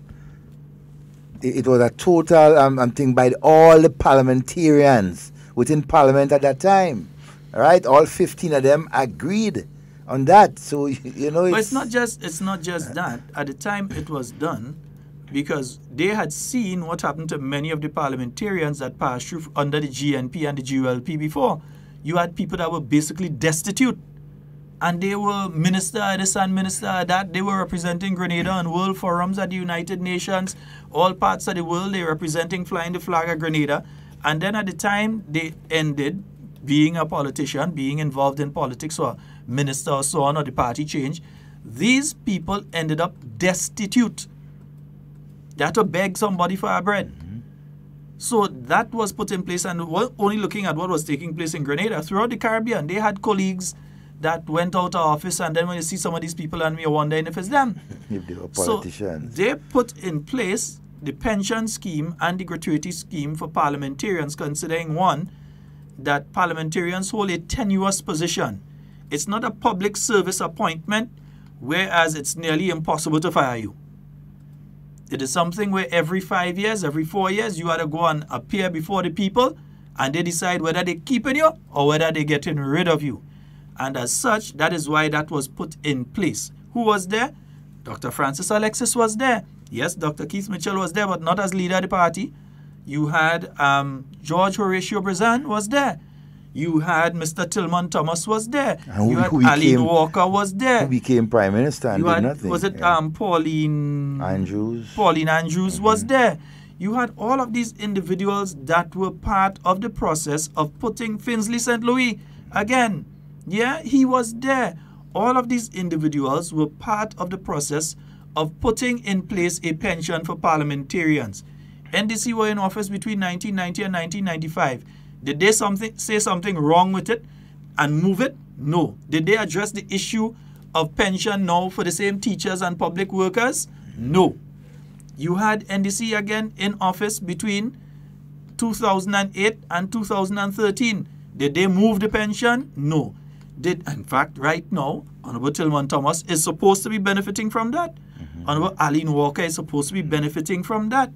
thing by all the parliamentarians within Parliament at that time, right? All 15 of them agreed on that. So but it's not just that. At the time it was done, because they had seen what happened to many of the parliamentarians that passed through under the GNP and the GULP before. You had people that were basically destitute, and they were minister of this and minister of that. They were representing Grenada on world forums at the United Nations, all parts of the world. They were representing, flying the flag of Grenada. And then at the time they ended being a politician, being involved in politics or minister or so on, or the party change, these people ended up destitute. They had to beg somebody for a bread. So that was put in place, and only looking at what was taking place in Grenada. Throughout the Caribbean, they had colleagues that went out of office, and then when you see some of these people, and you're wondering if it's them. If they were politicians. So they put in place the pension scheme and the gratuity scheme for parliamentarians, considering one, that parliamentarians hold a tenuous position. It's not a public service appointment, whereas it's nearly impossible to fire you. It is something where every 5 years, every 4 years, you have to go and appear before the people, and they decide whether they're keeping you or whether they're getting rid of you. And as such, that is why that was put in place. Who was there? Dr. Francis Alexis was there. Yes, Dr. Keith Mitchell was there, but not as leader of the party. You had George Horatio Brazan was there. You had Mr. Tillman Thomas was there. And you had Aline Walker was there. Who became prime minister and you did had, nothing. was it Pauline Andrews? Pauline Andrews was there. You had all of these individuals that were part of the process of putting Finsley St. Louis again. Yeah, he was there. All of these individuals were part of the process of putting in place a pension for parliamentarians. NDC were in office between 1990 and 1995. Did they say something wrong with it and move it? No. Did they address the issue of pension now for the same teachers and public workers? No. You had NDC again in office between 2008 and 2013. Did they move the pension? No. In fact, right now, Honorable Tillman Thomas is supposed to be benefiting from that. Honorable Aline Walker is supposed to be benefiting from that.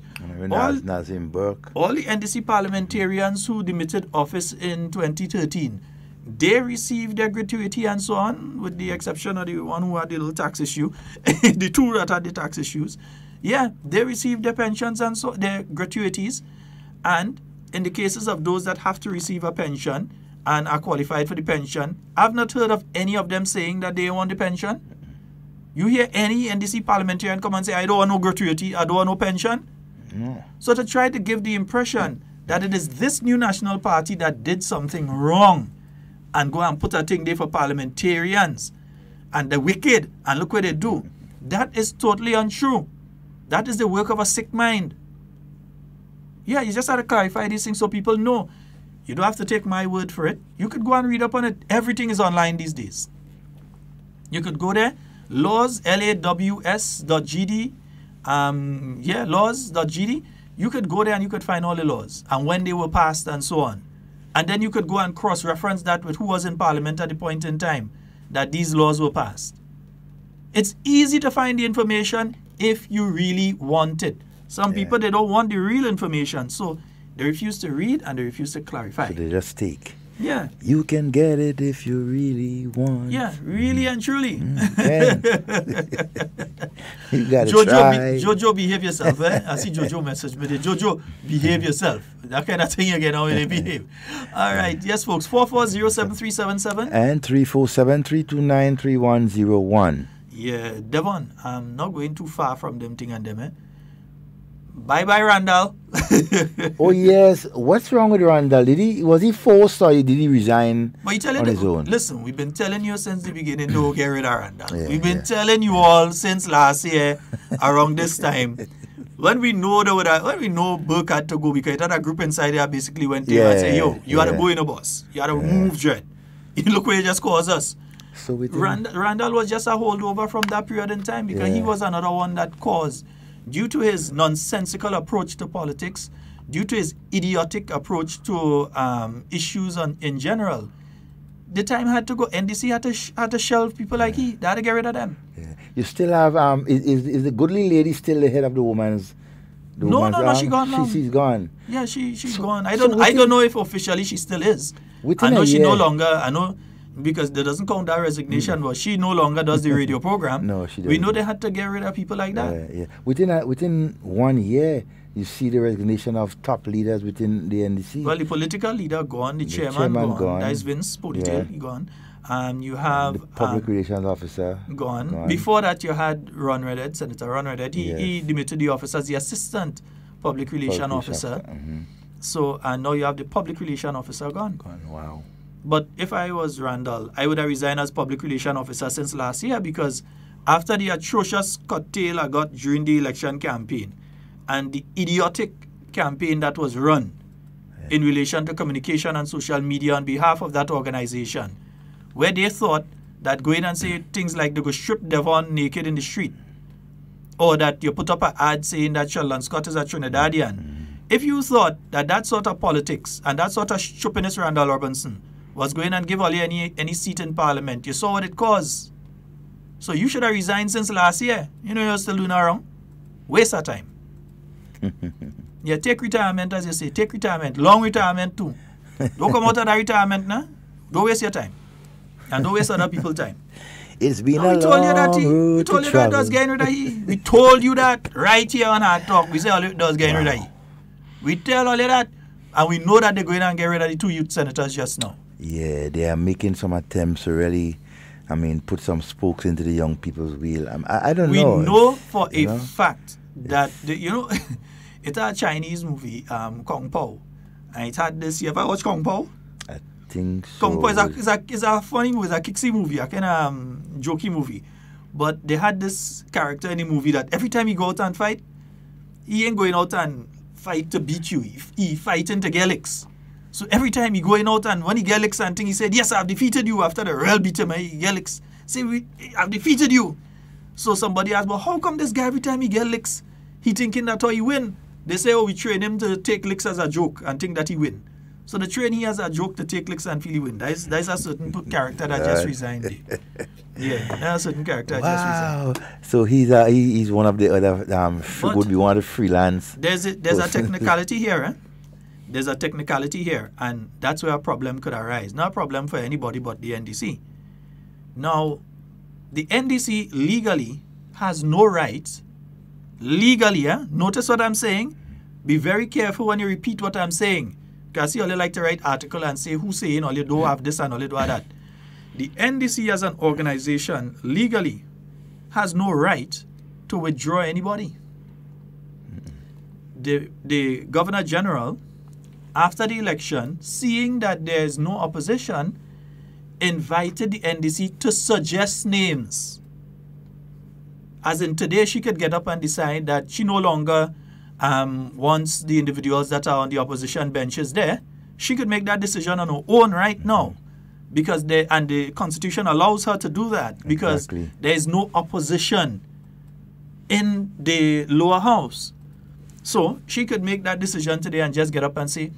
Nazim Burke. All the NDC parliamentarians who demitted office in 2013, they received their gratuity and so on, with the exception of the one who had the little tax issue, the two that had the tax issues. Yeah, they received their pensions and so their gratuities. And in the cases of those that have to receive a pension and are qualified for the pension, I've not heard of any of them saying that they want the pension. You hear any NDC parliamentarian come and say, I don't want no gratuity, I don't want no pension? No. So to try to give the impression that it is this new national party that did something wrong and go and put a thing there for parliamentarians and the wicked and look what they do, that is totally untrue. That is the work of a sick mind. Yeah, you just have to clarify these things so people know. You don't have to take my word for it. You could go and read up on it. Everything is online these days. You could go there, laws, laws.gd, laws.gd. You could go there and you could find all the laws and when they were passed and so on. And then you could go and cross-reference that with who was in Parliament at the point in time that these laws were passed. It's easy to find the information if you really want it. Some people, they don't want the real information, so they refuse to read and they refuse to clarify. So they just take. Yeah. You can get it if you really want. Yeah, really and truly. You gotta try. Jojo, behave yourself. I see Jojo message me. Jojo, behave yourself. That kind of thing again, how they behave. All right. Yes, folks. 440-7377. And 347-329-3101. Yeah, Devon, I'm not going too far from them thing and them, Bye-bye, Randall. Oh, yes. What's wrong with Randall? Was he forced or did he resign on his own? Listen, we've been telling you since the beginning, don't get rid of Randall. We've been telling you all since last year, around this time. When we know Burke had to go, because that a group inside there basically went there and said, yo, you had to go in a bus. You had to move Dread. Look where you just caused us. So Randall was just a holdover from that period in time because he was another one that caused, due to his nonsensical approach to politics, due to his idiotic approach to issues in general, the time had to go. NDC had to shelve people like he. They had to get rid of them. Yeah. You still have, is the goodly lady still the head of the woman's? No, she gone. She's gone. Yeah, she's gone. I don't know if officially she still is. I know she no longer, because that doesn't count that resignation, but she no longer does the radio program. No, she doesn't. We know they had to get rid of people like that. Yeah. Within 1 year, you see the resignation of top leaders within the NDC. Well, the political leader gone, the chairman gone. That is Vince Ponytail, he gone. You have the public relations officer gone. Before that, you had Ron Redhead, Senator Ron Redhead. He demitted the office as the assistant public relations officer. So, and now you have the public relations officer gone. Wow. But if I was Randall, I would have resigned as public relations officer since last year, because after the atrocious curtail I got during the election campaign and the idiotic campaign that was run in relation to communication and social media on behalf of that organization, where they thought that going and say things like they go strip Devon naked in the street, or that you put up an ad saying that Sheldon Scott is a Trinidadian, if you thought that that sort of politics and that sort of stupidness Randall Robinson was going and give Ali any seat in Parliament, you saw what it caused. So you should have resigned since last year. You know you're still doing around. Waste of time. Yeah, take retirement, as you say. Take retirement. Long retirement too. Don't come out of that retirement now. Don't waste your time. And don't waste other people's time. It's been No, a we told you that long road we told to you that travel. does getting rid of he. We told you that right here on our talk. We say all it does getting rid of he. We tell all of that, and we know that they're going and get rid of the 2 youth senators just now. Yeah, they are making some attempts to really, put some spokes into the young people's wheel. I don't We know. know for a you know? fact that it's a Chinese movie, Kung Pao, and it had this. You ever watch Kung Pao? I think so. Kung Pao is a funny movie, it's a kicksy movie, a kind of jokey movie. But they had this character in the movie that every time he go out and fight, he ain't going out and fight to beat you. He fighting to get licks. So every time he going out and when he get licks and thing, he said, yes, I've defeated you. After the real beat him, he get licks. Say, I've defeated you. So somebody asked, well, how come this guy every time he get licks, he thinking that he win? They say, oh, we train him to take licks as a joke and think that he win. So the train he has a joke to take licks and feel he win. That's a certain character that just resigned. Yeah, that's a certain character that just resigned. So he's one of the other would be one of the freelance. There's a technicality here, eh? There's a technicality here, and that's where a problem could arise. Not a problem for anybody but the NDC. Now, the NDC legally has no right, legally, notice what I'm saying? Be very careful when you repeat what I'm saying. Because you only like to write article and say who's saying all you do have this and all you do have that. The NDC as an organization legally has no right to withdraw anybody. The Governor General, after the election, seeing that there is no opposition, invited the NDC to suggest names. As in today, she could get up and decide that she no longer wants the individuals that are on the opposition benches there. She could make that decision on her own right now. Because the Constitution allows her to do that. Because there is no opposition in the lower house. So she could make that decision today and just get up and say,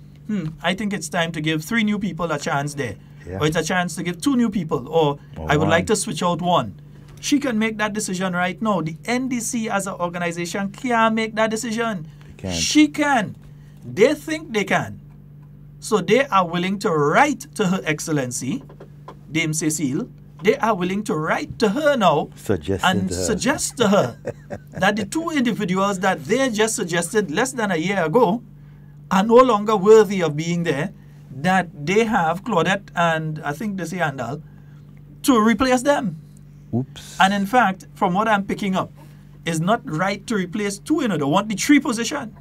I think it's time to give 3 new people a chance there. Yeah. Or it's a chance to give 2 new people. Or I would like to switch out 1. She can make that decision right now. The NDC as an organization can't make that decision. She can. They think they can. So they are willing to write to Her Excellency, Dame Cecile. They are willing to write to her now suggest to her that the 2 individuals that they just suggested less than a year ago are no longer worthy of being there, that they have Claudette and I think they say Andal to replace them. Oops. And in fact, from what I'm picking up, it's not right to replace 2, They want the 3 position.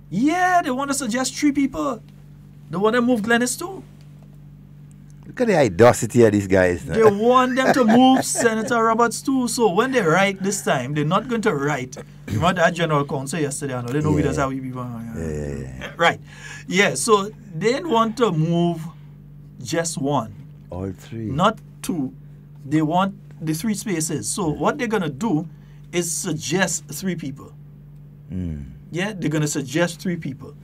Yeah, they want to suggest 3 people. They want to move Glennis too. Look at the audacity of these guys. They want them to move Senator Roberts too. So when they write this time, they're not going to write. You remember that General Counsel yesterday? They know that's how we be. Right. Yeah, so they want to move just 1. All 3. Not 2. They want the 3 spaces. So what they're going to do is suggest 3 people. Yeah, they're going to suggest 3 people.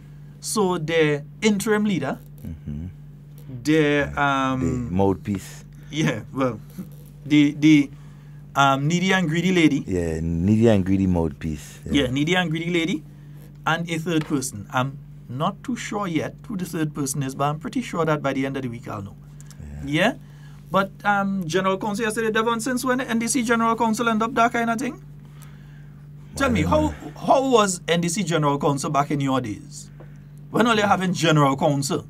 So the interim leader, the mouthpiece. Yeah, well, the needy and greedy lady. Yeah, needy and greedy mouthpiece. Yeah, needy and greedy lady, and a 3rd person. I'm not too sure yet who the 3rd person is, but I'm pretty sure that by the end of the week I'll know. Yeah, but General Counsel yesterday, Devon, since when the NDC General Counsel end up that kind of thing? Tell me, how was NDC General Counsel back in your days? When are they having General Counsel?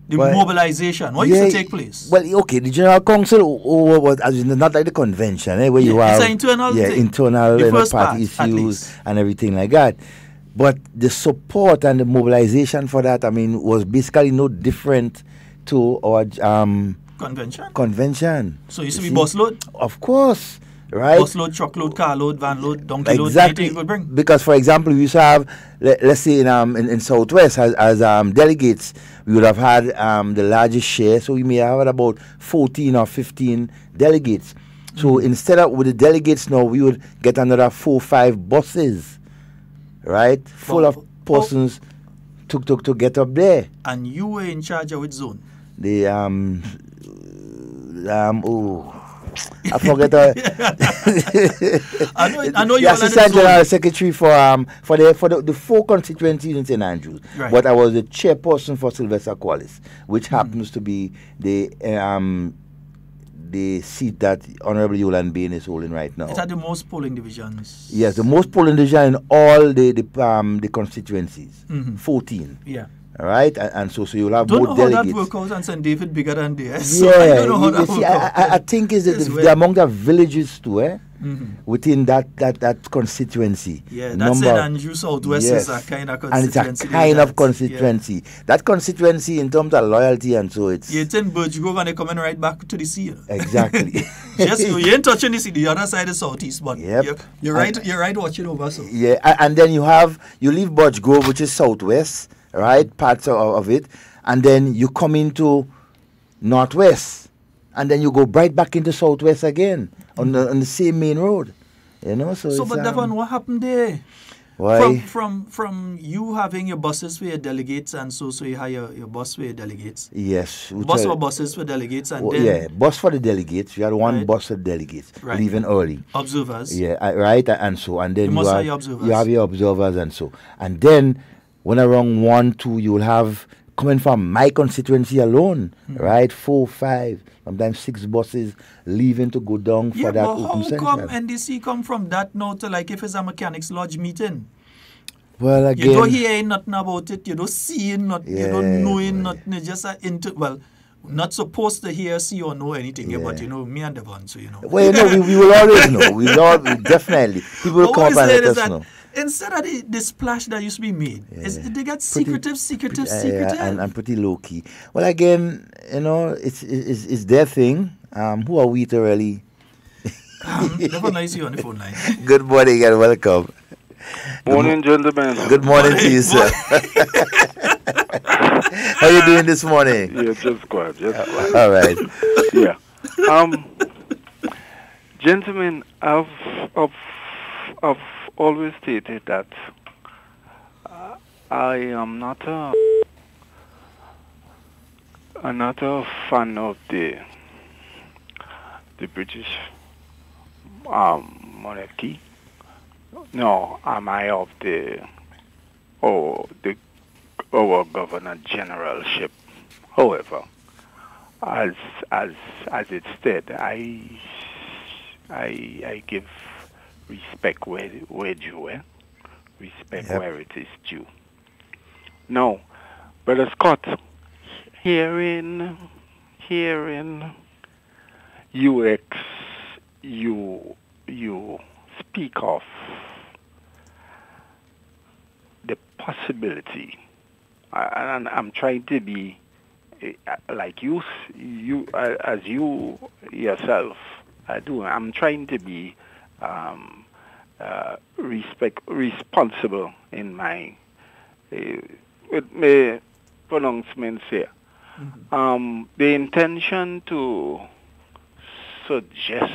The mobilization, what used to take place? Well, okay, the General Council was not like the convention, where you have it's an internal thing. Internal party issues and everything like that. But the support and the mobilization for that, was basically no different to our convention. So it used to be bus load? Of course. Right? Bus load, truck load, car load, van load, donkey load, exactly. anything you could bring. Because, for example, we used to have, let's say in Southwest, as delegates, we would have had the largest share, so we may have had about 14 or 15 delegates. So instead of with the delegates now, we would get another 4-5 buses, right, full of persons to get up there. And you were in charge of which zone? The I forget. I know you the were Assistant General Secretary for the 4 constituencies in St. Andrews, right. But I was the chairperson for Sylvester Qualis, which happens to be the seat that Honorable Yolande Bain is holding right now. It's at the most polling divisions. Yes, the most polling division in all the constituencies, 14. Yeah. All right, and so you'll have don't more know delegates. How that work out and St. David bigger than there. Yeah, So I don't know how that work out. I think is the among the villages too, within that constituency. Yeah, that's St. Andrews Southwest is a kind of constituency. And it's a kind of constituency. Yeah. That constituency in terms of loyalty and so it's... Yeah, it's in Birchgrove and they're coming right back to the sea. Exactly. Just you ain't touching the sea. The other side is southeast, but yep. you're right watching over. So. Yeah, and then you leave Birchgrove, which is southwest, right, parts of it, and then you come into northwest, and then you go right back into southwest again on the same main road, you know. So but Devon, what happened there? Why? From you having your buses for your delegates, and so you have your bus for your delegates. Yes, bus or buses for delegates, and then yeah, bus for the delegates. You had one right. bus for the delegates, right. leaving early. Observers. Yeah, right, and then you have your observers. You have your observers, and then when around 1, 2, you will have coming from my constituency alone, right? 4, 5, sometimes 6 buses leaving to go down for that open central. How come NDC come from that now to like if it's a mechanics lodge meeting? Well, again, you don't hear nothing about it. You don't see nothing. You don't know nothing. It's just not supposed to hear, see, or know anything. Yeah. But me and Devon, so Well, we will always know. We definitely. People will come up and let us know. Instead of the splash that used to be made, they get secretive. And pretty low key. Well, again, it's their thing. Who are we to really? Never nice you on the phone line. Good morning and welcome. Morning, gentlemen. Good morning to you, sir. How are you doing this morning? Yeah, just quiet. All right. Yeah. Gentlemen, I've always stated that I am not a fan of the British monarchy. No, am I of our Governor Generalship. However, as it said, I give respect where due, respect where it is due. Now, Brother Scott, hearing you speak of the possibility, and I'm trying to be like you as you yourself do. I'm trying to be responsible in my with my pronouncements here. The intention to suggest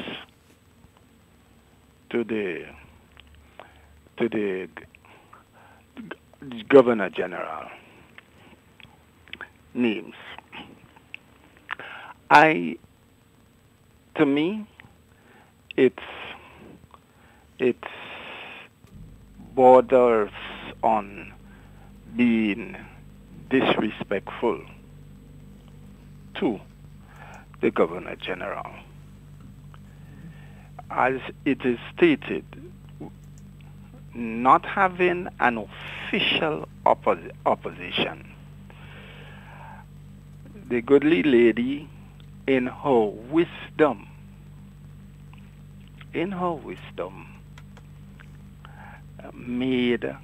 to the Governor General names. To me, it's borders on being disrespectful to the Governor General. As it is stated, not having an official opposition. The goodly lady, in her wisdom, made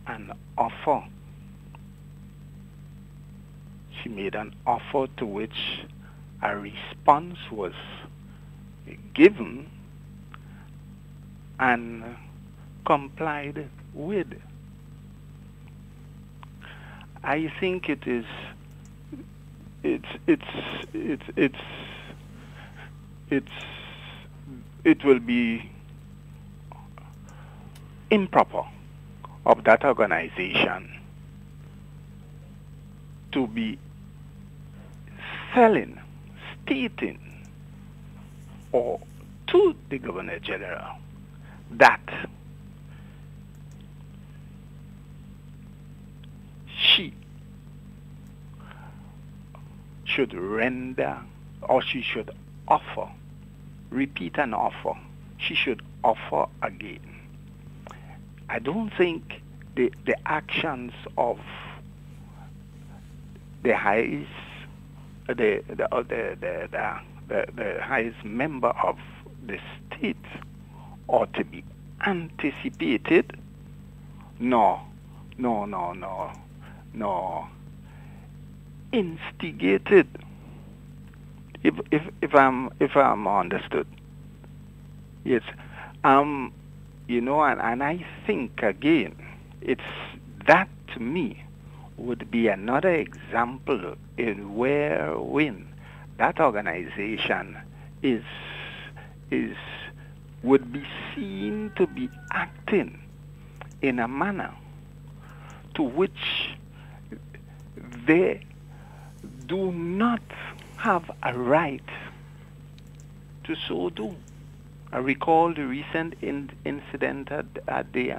an offer. She made an offer to which a response was given and complied with. I think it's it will be improper of that organization to be stating, or to the Governor General that she should render, or she should offer, repeat an offer, she should offer again. I don't think the actions of the highest the highest member of the state ought to be anticipated, nor instigated, if I'm understood. Yes. You know, and I think again, it's that to me would be another example in wherein that organization would be seen to be acting in a manner to which they do not have a right to so do. I recall the recent incident at the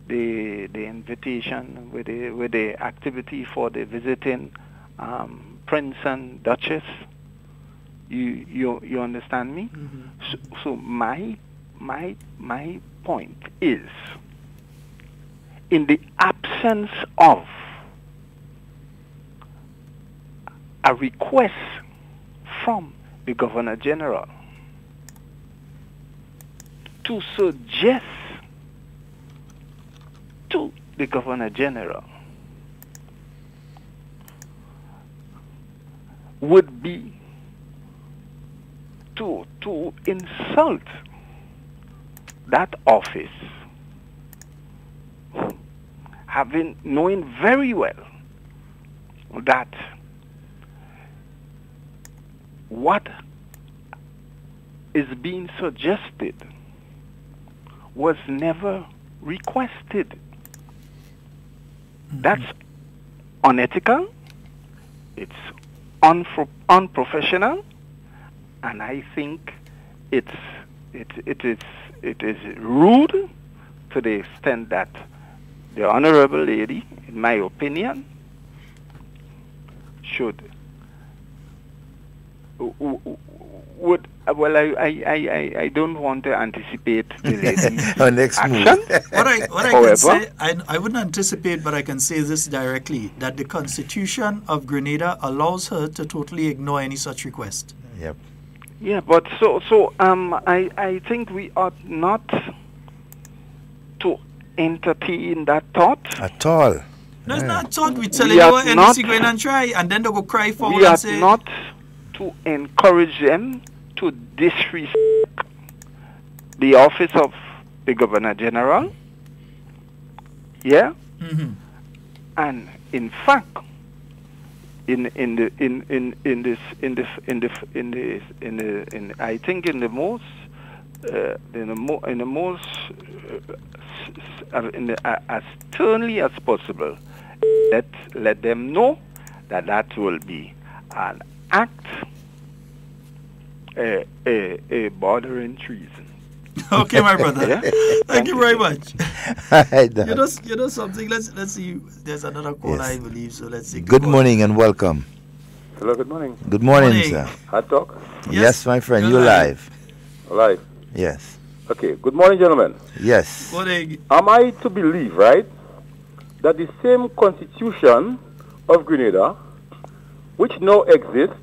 invitation with the activity for the visiting Prince and Duchess. You understand me? Mm-hmm. So my point is, in the absence of a request from the Governor General to suggest to the Governor General would be to insult that office, knowing very well that what is being suggested was never requested. Mm-hmm. That's unethical, it's unprofessional, and I think it is rude to the extent that the honorable lady, in my opinion, should would well I don't want to anticipate the lady's next action. move. What I can say, I wouldn't anticipate, but I can say this directly, that the Constitution of Grenada allows her to totally ignore any such request. Yep. Yeah, but so I think we ought not to entertain that thought at all. No, it's not thought. We tell you NDC go in and try, and then they go cry for we and say. We ought not to encourage them to disrespect the office of the Governor General. Yeah. Mm-hmm. And in fact, I think in the most as sternly as possible, let them know that will be an act, a bordering treason. Okay, my brother. Yeah? Thank you very much. You know something. Let's see. There's another caller, yes. I believe. So let's see. Good morning and welcome. Hello. Good morning. Good morning, sir. HARDTALK. Yes, my friend. You're live. Live. Yes. Okay. Good morning, gentlemen. Yes. Morning. Am I to believe, right, that the same Constitution of Grenada, which now exists,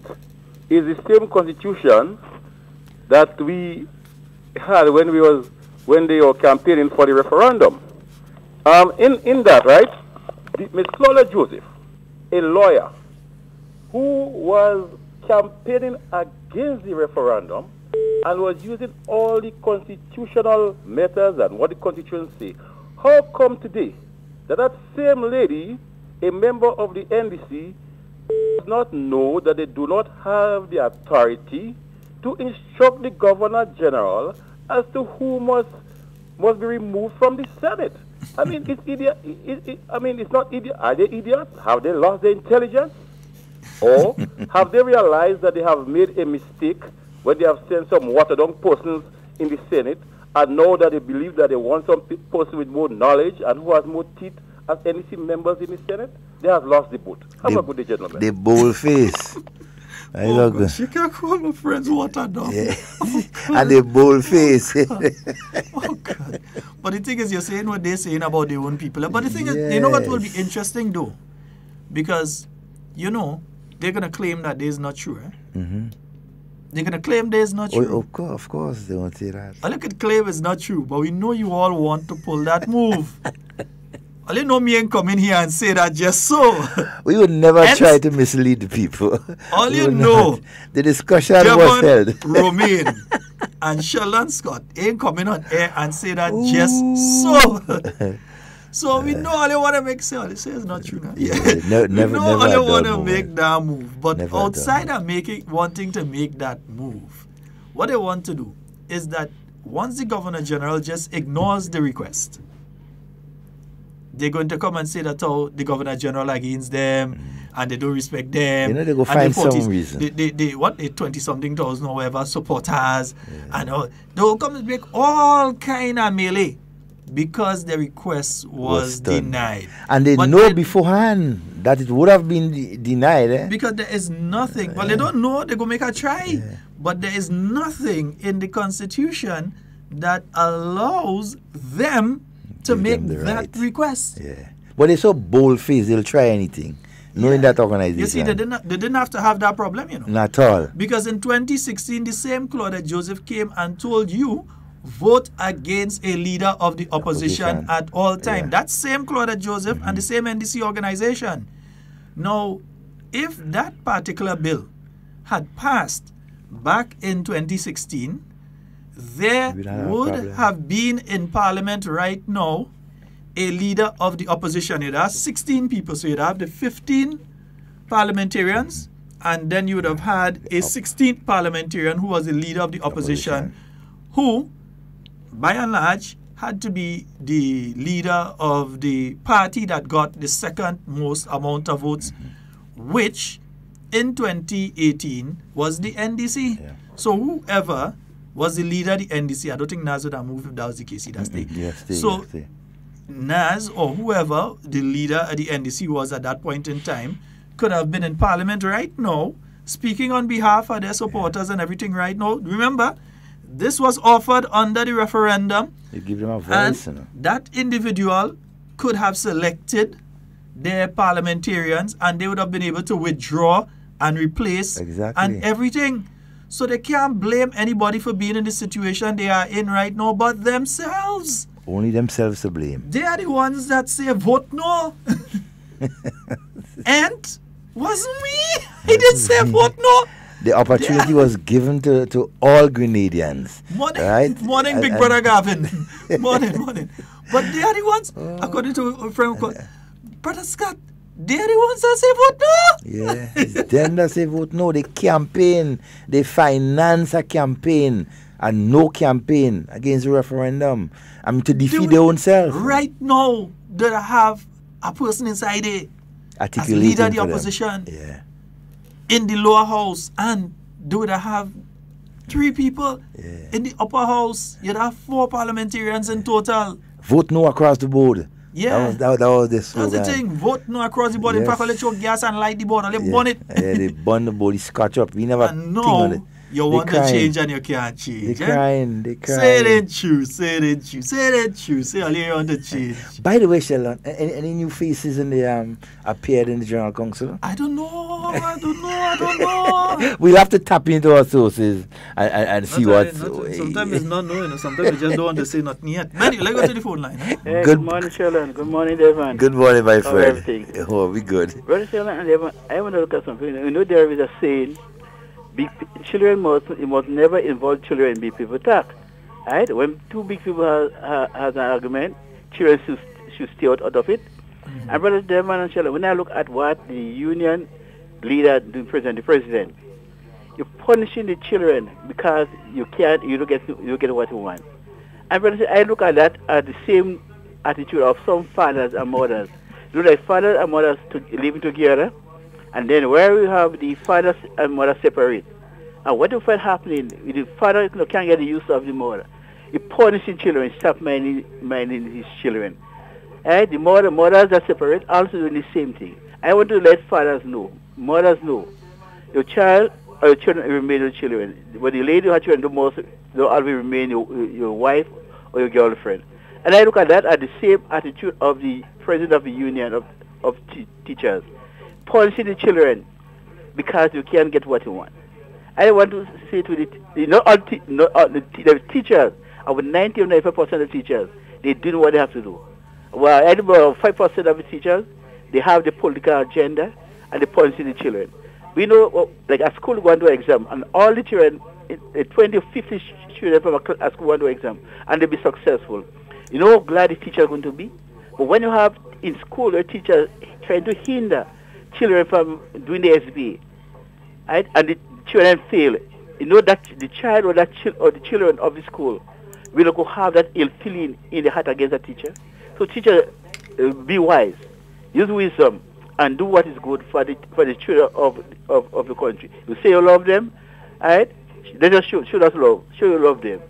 is the same Constitution that we had when they were campaigning for the referendum? In that, right, Ms. Flora Joseph, a lawyer who was campaigning against the referendum and was using all the constitutional methods and what the Constitution says, how come today that same lady, a member of the NDC, does not know that they do not have the authority to instruct the Governor General as to who must be removed from the Senate. I mean, it's idiot. It's not idiot. Are they idiots? Have they lost their intelligence? Or have they realized that they have made a mistake when they have sent some watered-down persons in the Senate, and now that they believe that they want some person with more knowledge and who has more teeth as NEC members in the Senate? They have lost the boat. Have a good day, gentlemen. The bold face. She can't call my friends watered down. Yeah. And the bold face. Oh, God. But the thing is, you're saying what they're saying about their own people. But the thing is, you know what will be interesting, though? Because, you know, they're going to claim that this is not true. Mm-hmm. They're going to claim this is not true. Of course, they won't say that. I look at claim it's not true, but we know you all want to pull that move. All you know me ain't come in here and say that just so. We would never try to mislead the people. All you know, the discussion was held. Romain and Sheldon Scott ain't coming on air and say that just so. So we know all you want to make say, all you say is not true now. Never all you want to make that man. move. But never outside of wanting to make that move, what they want to do is that once the Governor General just ignores the request, they're going to come and say that the Governor General against them and they don't respect them. You know, they go find some reason. They 20-something thousand or whatever supporters and they'll come and make all kind of melee because the request was denied. And they know beforehand that it would have been denied. Because there is nothing. Well, they don't know. They're going to make a try. But there is nothing in the Constitution that allows them to make that request. Yeah. But they're so bold-faced, they'll try anything, knowing that organization. You see, they didn't have to have that problem, you know. Not at all. Because in 2016, the same Claudette Joseph came and told you, vote against a leader of the opposition at all time. That same Claudette Joseph and the same NDC organization. Now, if that particular bill had passed back in 2016, there would have been in Parliament right now a leader of the opposition. You'd have 16 people, so you'd have the 15 parliamentarians, and then you would have had a 16th parliamentarian who was the leader of the opposition, who, by and large, had to be the leader of the party that got the second most amount of votes, which in 2018 was the NDC. So whoever was the leader of the NDC, I don't think Naz would have moved if that was the case. He'd have stayed. Naz or whoever the leader of the NDC was at that point in time could have been in Parliament right now, speaking on behalf of their supporters and everything right now. Remember, this was offered under the referendum. You give them a voice. And that individual could have selected their parliamentarians and they would have been able to withdraw and replace and everything. So they can't blame anybody for being in the situation they are in right now but themselves. Only themselves to blame. They are the ones that say vote no. And wasn't me. He didn't say vote no. The opportunity was given to all Grenadians. Morning, Big Brother Gavin. morning. But they are the ones, according to a friend called Brother Scott, they are the ones that say vote no. Yeah, it's them that say vote no. They campaign, they finance a campaign, and no campaign against the referendum. I mean, to defeat their own self. Right now, they have a person inside there as leader of the opposition in the lower house, and they would have 3 people in the upper house. You'd have 4 parliamentarians in total. Vote no across the board. Yeah. That was the slogan. That's the thing. Vote no across the board. In fact, let your gas and light the board. They burn it. They burn the board. They scotch up. We never think on it. You want to change and you can't change. They crying. Say it ain't true. Say all you want to change. By the way, Sheldon, any new faces in the appeared in the General Council? I don't know. We'll have to tap into our sources and see what's... Sometimes it's not knowing. Sometimes we just don't want to say nothing yet. Manny, let's go to the phone line. Hey, good morning, Sheldon. Good morning, Devon. Good morning, my friend. Everything? Oh, we good. Brother Sheldon and Devon, I want to look at something. You know, there is a saying, children must never involve children in big people talk. Right? When 2 big people has an argument, children should stay out of it. And Brother Devon and Sheldon, when I look at what the union leader doing present, the president, You're punishing the children because you don't get what you want. And brother, I look at that as the same attitude of some fathers and mothers. You know, like fathers and mothers living together, and then where we have the fathers and mothers separate. And what you find happening, the father can't get the use of the mother. He punishing children, stop minding his children. And the mothers are separate, also doing the same thing. I want to let fathers know, mothers know, your child or your children remain your children. But the lady who has children, they'll always remain your wife or your girlfriend. And I look at that as the same attitude of the president of the union of teachers, punishing the children because you can't get what you want. I want to say to the teachers, about 90 or 95% of the teachers, they do what they have to do. Well, about 5% of the teachers, they have the political agenda and they punish the children. We know, like a school going to exam, and all the children, 20 or 50 children from a school going to exam, and they be successful. You know how glad the teacher is going to be? But when you have in school a teacher trying to hinder children from doing the SBA, right, and the children fail, you know that the child or the children of the school will go have that ill feeling in the heart against the teacher. So teacher, be wise, use wisdom, and do what is good for the children of the country. You say you love them, right? They just show us love, show you love them.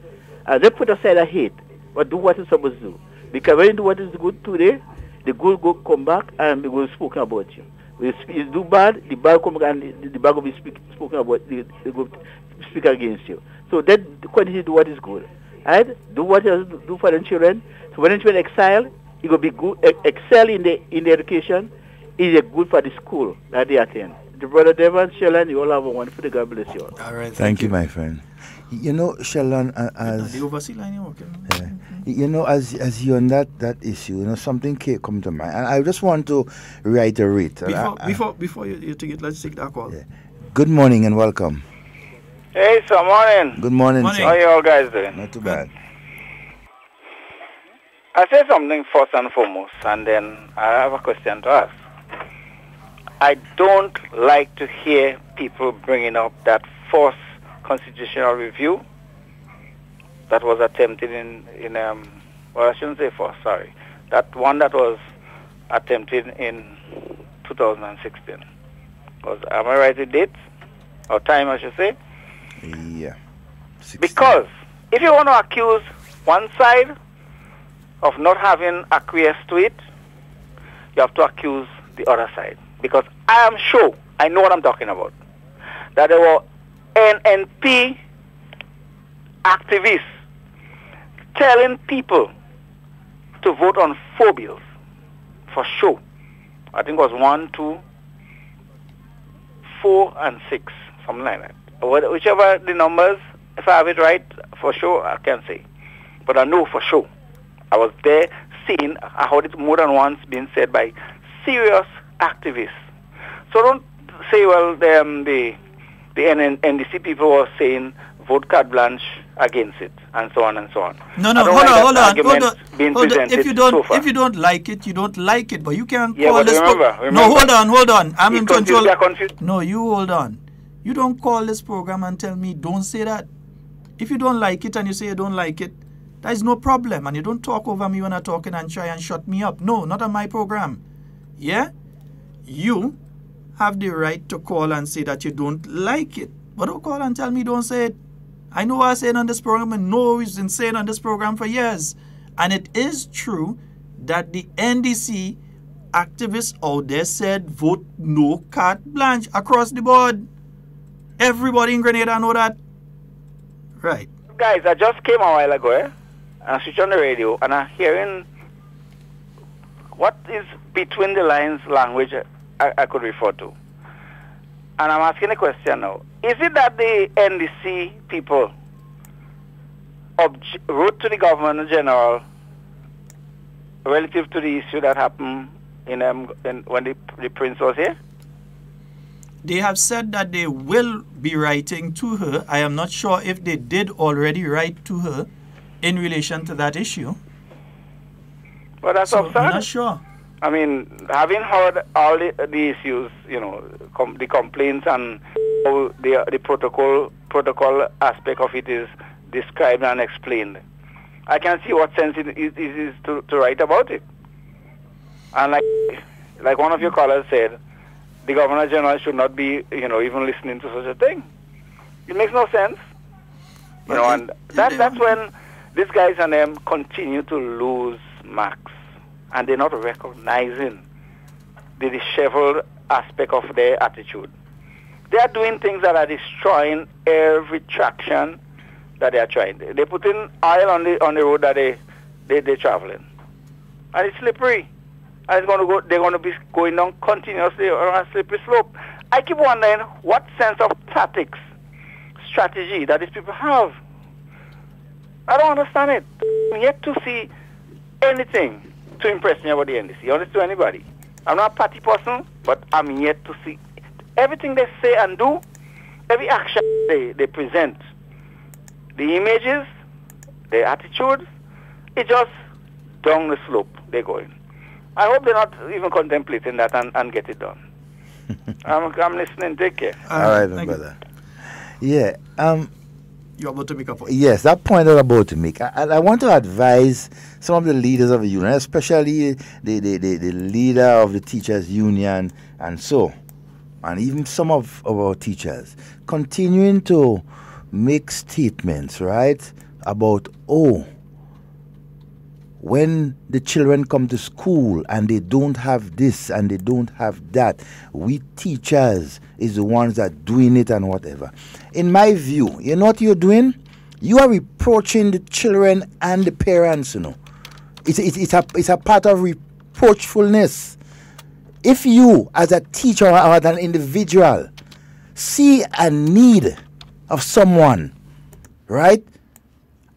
And they put aside a hate, but do what you're supposed to do. Because when you do what is good today, the good will come back and they will speak about you. If you do bad, the bad come back and the bad will be spoken about, they will speak against you. So then continue to do what is good. Right? Do what you do for the children. So when the children excel, it will be good, excel in the education. It is good for the school that they attend. The brother Devon, Sheldon, you all have a wonderful day. God bless you all. All right. Thank you, my friend. You know, Sheldon, as you're on that issue, you know, something come to mind, and I just want to reiterate. Before you take it, let's take that call. Yeah. Good morning and welcome. Hey, sir, morning. Good morning, sir. How are you all guys doing? Not too bad. I say something first and foremost, and then I have a question to ask. I don't like to hear people bringing up that forced constitutional review that was attempted well, I shouldn't say forced, sorry. That one that was attempted in 2016. Am I right with dates? Or time, I should say? Yeah. 16. Because if you want to accuse one side of not having acquiesced to it, you have to accuse the other side. Because I am sure, I know what I'm talking about, that there were NNP activists telling people to vote on 4 bills, for sure. I think it was 1, 2, 4, and 6, something like that. Whichever the numbers, if I have it right, for sure, I can say. But I know for sure. I was there seeing, I heard it more than once being said by serious activists. So don't say, well, the NDC people were saying vote carte blanche against it, and so on and so on. No, hold on. If you don't like it, you don't like it. But you can't call this. Remember. No, hold on. I'm in control. Confused. No, you hold on. You don't call this program and tell me don't say that. If you don't like it and you say you don't like it, there is no problem. And you don't talk over me when I'm talking and try and shut me up. No, not on my program. Yeah? You have the right to call and say that you don't like it. But don't call and tell me don't say it. I know what I'm saying on this program and know it's been saying on this program for years. And it is true that the NDC activists out there said vote no carte blanche across the board. Everybody in Grenada know that. Right. Guys, I just came a while ago, and I switched on the radio, and I'm hearing what is between the lines language I could refer to. And I'm asking a question now. Is it that the NDC people wrote to the Governor General relative to the issue that happened when the Prince was here? They have said that they will be writing to her. I am not sure if they did already write to her in relation to that issue. Well, that's absurd. I'm not sure. I mean, having heard all the issues, you know, the complaints and how the protocol aspect of it is described and explained. I can see what sense it is to write about it. And like one of your callers said, the Governor General should not be, even listening to such a thing. It makes no sense. And that's when these guys and them continue to lose marks. And they're not recognizing the disheveled aspect of their attitude. They are doing things that are destroying every traction that they are trying. They put in oil on the road that they're traveling. And it's slippery. And they're going to be going down continuously on a slippery slope. I keep wondering what sense of tactics, strategy that these people have. I don't understand it. I'm yet to see anything to impress me about the NDC, honest to anybody. I'm not a party person, but I'm yet to see everything they say and do, every action they present, the images, the attitudes, it's just down the slope they're going. I hope they're not even contemplating that and get it done. I'm listening. Take care. All right, my brother. Yeah. You're about to make a point. Yes, that point I'm about to make. I want to advise some of the leaders of the union, especially the leader of the teachers' union and even some of our teachers, continuing to make statements, right, about, when the children come to school and they don't have this and they don't have that, we teachers is the ones that are doing it and whatever. In my view, you know what you're doing? You are reproaching the children and the parents, It's a part of reproachfulness. If you, as a teacher or as an individual, see a need of someone, right,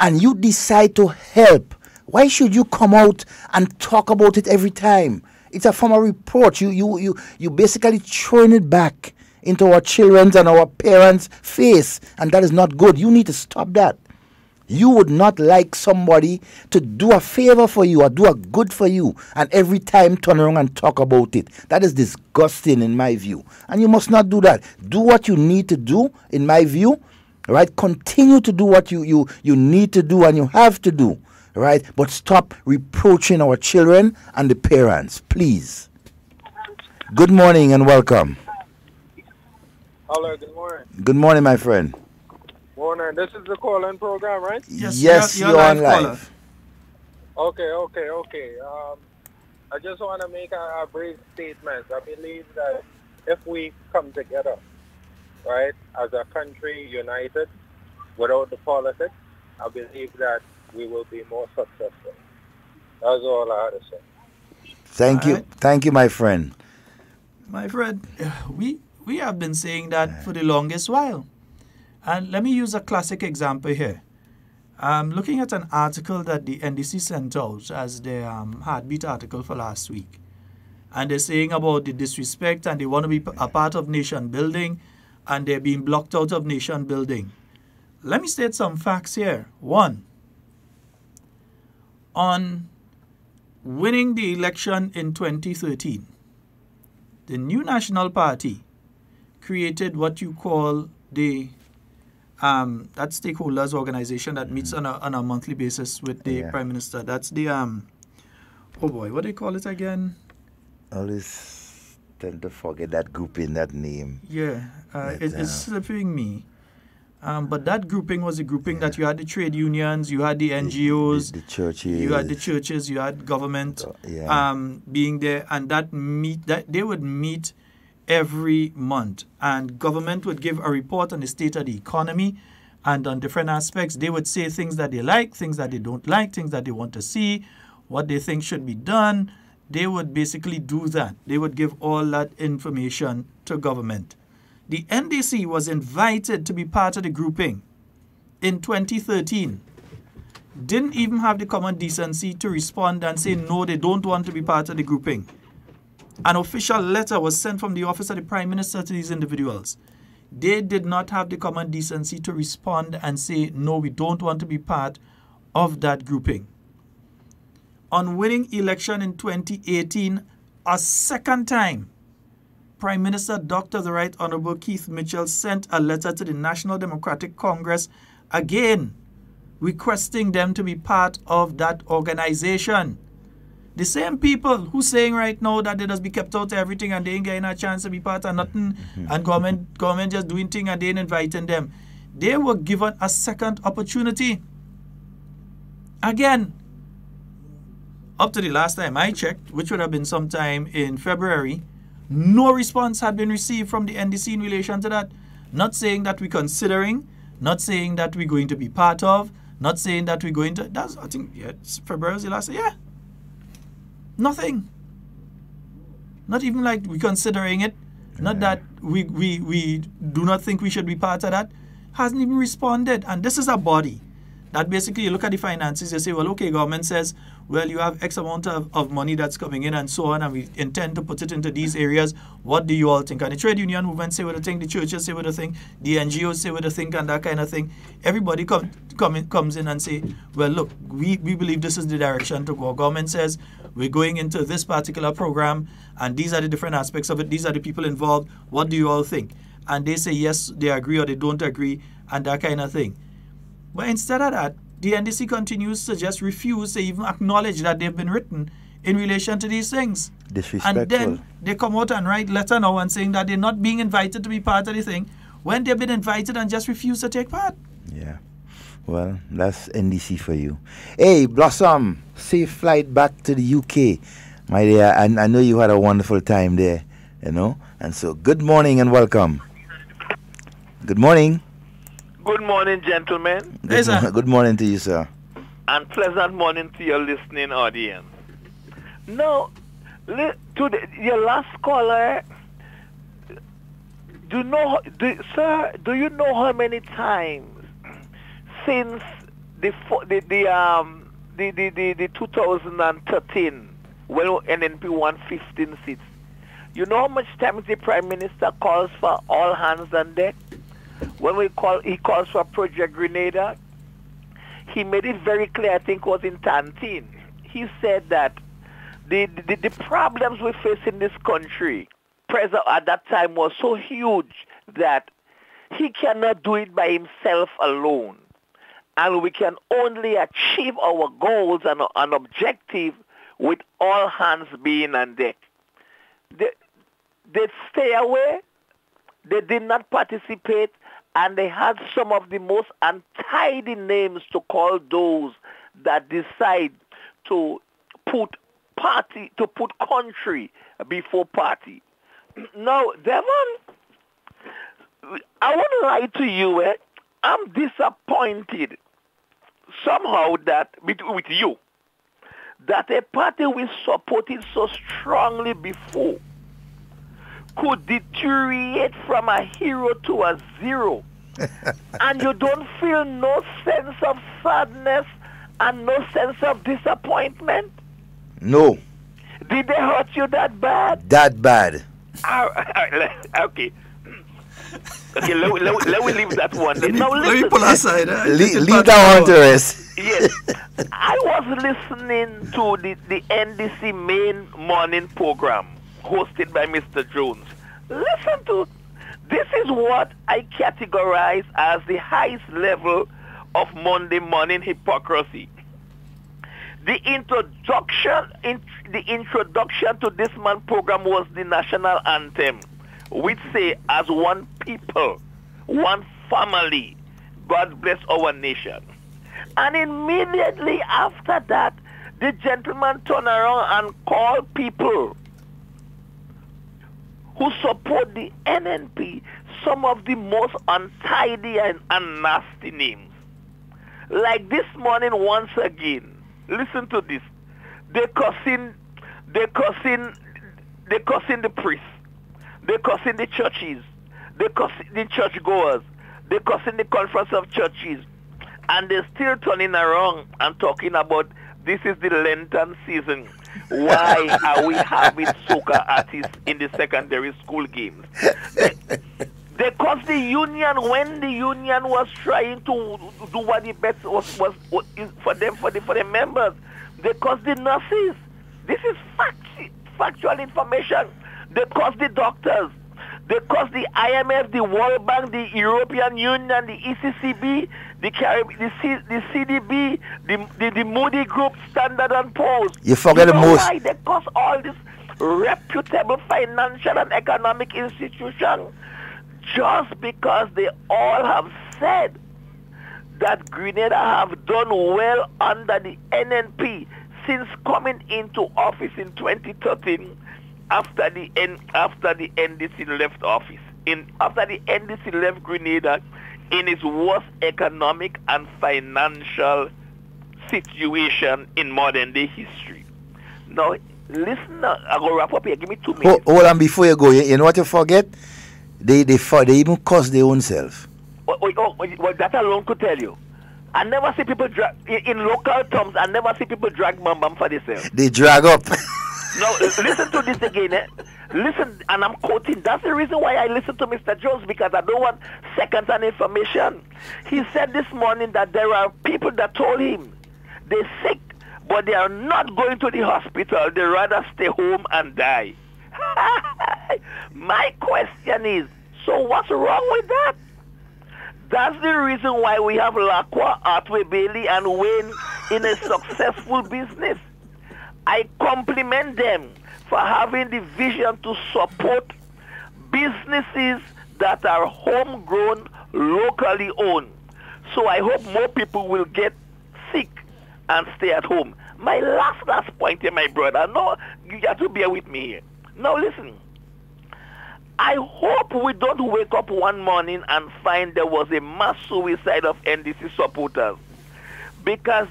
and you decide to help, why should you come out and talk about it every time? It's a form of reproach. You basically throwing it back into our children's and our parents' face, and that is not good. You need to stop that. You would not like somebody to do a favor for you or do a good for you and every time turn around and talk about it. That is disgusting in my view. And you must not do that. Do what you need to do, in my view, right? Continue to do what you need to do and you have to do. Right, but stop reproaching our children and the parents, please. Good morning and welcome. Hello, good morning. Good morning, my friend. Morning. This is the call-in program, right? Yes, you're on live. Okay. I just want to make a brief statement. I believe that if we come together, right, as a country united, without the politics, I believe that we will be more successful. That's all I had to say. Thank you. Thank you, my friend. My friend, we have been saying that for the longest while. And let me use a classic example here. I'm looking at an article that the NDC sent out as their heartbeat article for last week. And they're saying about the disrespect and they want to be a part of nation building and they're being blocked out of nation building. Let me state some facts here. One, on winning the election in 2013, the new National Party created what you call the that stakeholders organization that meets on a monthly basis with the Prime Minister. That's the what do they call it again? Always tend to forget that grouping, that name. Yeah, it's slipping me. But that grouping was a grouping that you had the trade unions, you had the NGOs, the churches, you had the churches, you had government being there, and that they would meet every month, and government would give a report on the state of the economy and on different aspects. They would say things that they like, things that they don't like, things that they want to see, what they think should be done. They would basically do that. They would give all that information to government. The NDC was invited to be part of the grouping in 2013. Didn't even have the common decency to respond and say no, they don't want to be part of the grouping. An official letter was sent from the office of the Prime Minister to these individuals. They did not have the common decency to respond and say no, we don't want to be part of that grouping. On winning election in 2018, a second time, Prime Minister Dr. the Right Honorable Keith Mitchell sent a letter to the National Democratic Congress again requesting them to be part of that organization. The same people who saying right now that they just be kept out of everything and they ain't getting a chance to be part of nothing and government just doing things and they ain't inviting them. They were given a second opportunity. Again, up to the last time I checked, which would have been sometime in February, no response had been received from the NDC in relation to that. Not saying that we're considering, not saying that we're going to be part of, not saying that we're going to, that's, I think, yeah, February was the last, yeah. Nothing. Not even like we're considering it. Not that we do not think we should be part of that. Hasn't even responded. And this is a body that basically you look at the finances, you say, well, okay, government says, well, you have X amount of money that's coming in and so on, and we intend to put it into these areas. What do you all think? And the trade union movement say what they think, the churches say what they think, the NGOs say what they think, and that kind of thing. Everybody comes in and say, well, look, we believe this is the direction to go. Government says we're going into this particular program, and these are the different aspects of it. These are the people involved. What do you all think? And they say, yes, they agree or they don't agree, and that kind of thing. But instead of that, the NDC continues to just refuse to even acknowledge that they've been written in relation to these things. Disrespectful. And then they come out and write letter now and saying that they're not being invited to be part of the thing when they've been invited and just refuse to take part. Yeah. Well, that's NDC for you. Hey, Blossom, safe flight back to the UK, my dear. And I know you had a wonderful time there, you know. And so, good morning and welcome. Good morning. Good morning, gentlemen. Good morning to you, sir. And pleasant morning to your listening audience. Now, your last caller, do you know how many times since the 2013 when NNP won 15 seats, you know how much times the Prime Minister calls for all hands on deck? When he calls for Project Grenada, he made it very clear, I think it was in Tantine. He said that the problems we face in this country at that time was so huge that he cannot do it by himself alone. And we can only achieve our goals and an objective with all hands being on deck. They stay away. They did not participate, and they had some of the most untidy names to call those that decide to put country before party. Now, Devon, I want to lie to you. I'm disappointed somehow that with you that a party we supported so strongly before could deteriorate from a hero to a zero. And you don't feel no sense of sadness and no sense of disappointment? No. Did they hurt you that bad? That bad. Okay. Okay, let me leave that one. Let me pull aside. Leave that one to rest. Yes. I was listening to the NDC main morning program hosted by Mr. Jones. Listen to, this is what I categorize as the highest level of Monday morning hypocrisy. The introduction to this month's program was the national anthem, which say, as one people, one family, God bless our nation. And immediately after that, the gentleman turned around and called people who support the NNP some of the most untidy and nasty names. Like this morning, once again, listen to this. They're cussing the priests. They're cussing the churches. They're cussing the churchgoers. They're cussing the conference of churches. And they're still turning around and talking about this is the Lenten season. Why are we having soccer artists in the secondary school games? They caused the union when the union was trying to do what the best was for them, for the members. They caused the nurses. This is factual information. They cost the doctors. They cost the IMF, the World Bank, the European Union, the ECCB, the CDB, the Moody Group, Standard and Poor's. You forget the most. Why they cost all this reputable financial and economic institutions just because they all have said that Grenada have done well under the NNP since coming into office in 2013 after the NDC left office. After the NDC left Grenada in its worst economic and financial situation in modern day history. Now, listen, I'm going to wrap up here. Give me 2 minutes. Hold on before you go. You know what you forget? They even cost their own self. Well, that alone could tell you. I never see people drag, in local terms, I never see people drag Bam for themselves. They drag up. Now, listen to this again. Listen, and I'm quoting. That's the reason why I listen to Mr. Jones, because I don't want second-hand information. He said this morning that there are people that told him they're sick, but they are not going to the hospital. They rather stay home and die. My question is, so what's wrong with that? That's the reason why we have Lacroix, Arthur Bailey, and Wayne in a successful business. I compliment them for having the vision to support businesses that are homegrown, locally owned. So I hope more people will get sick and stay at home. My last point here, my brother. No, you have to bear with me here. Now listen. I hope we don't wake up one morning and find there was a mass suicide of NDC supporters. Because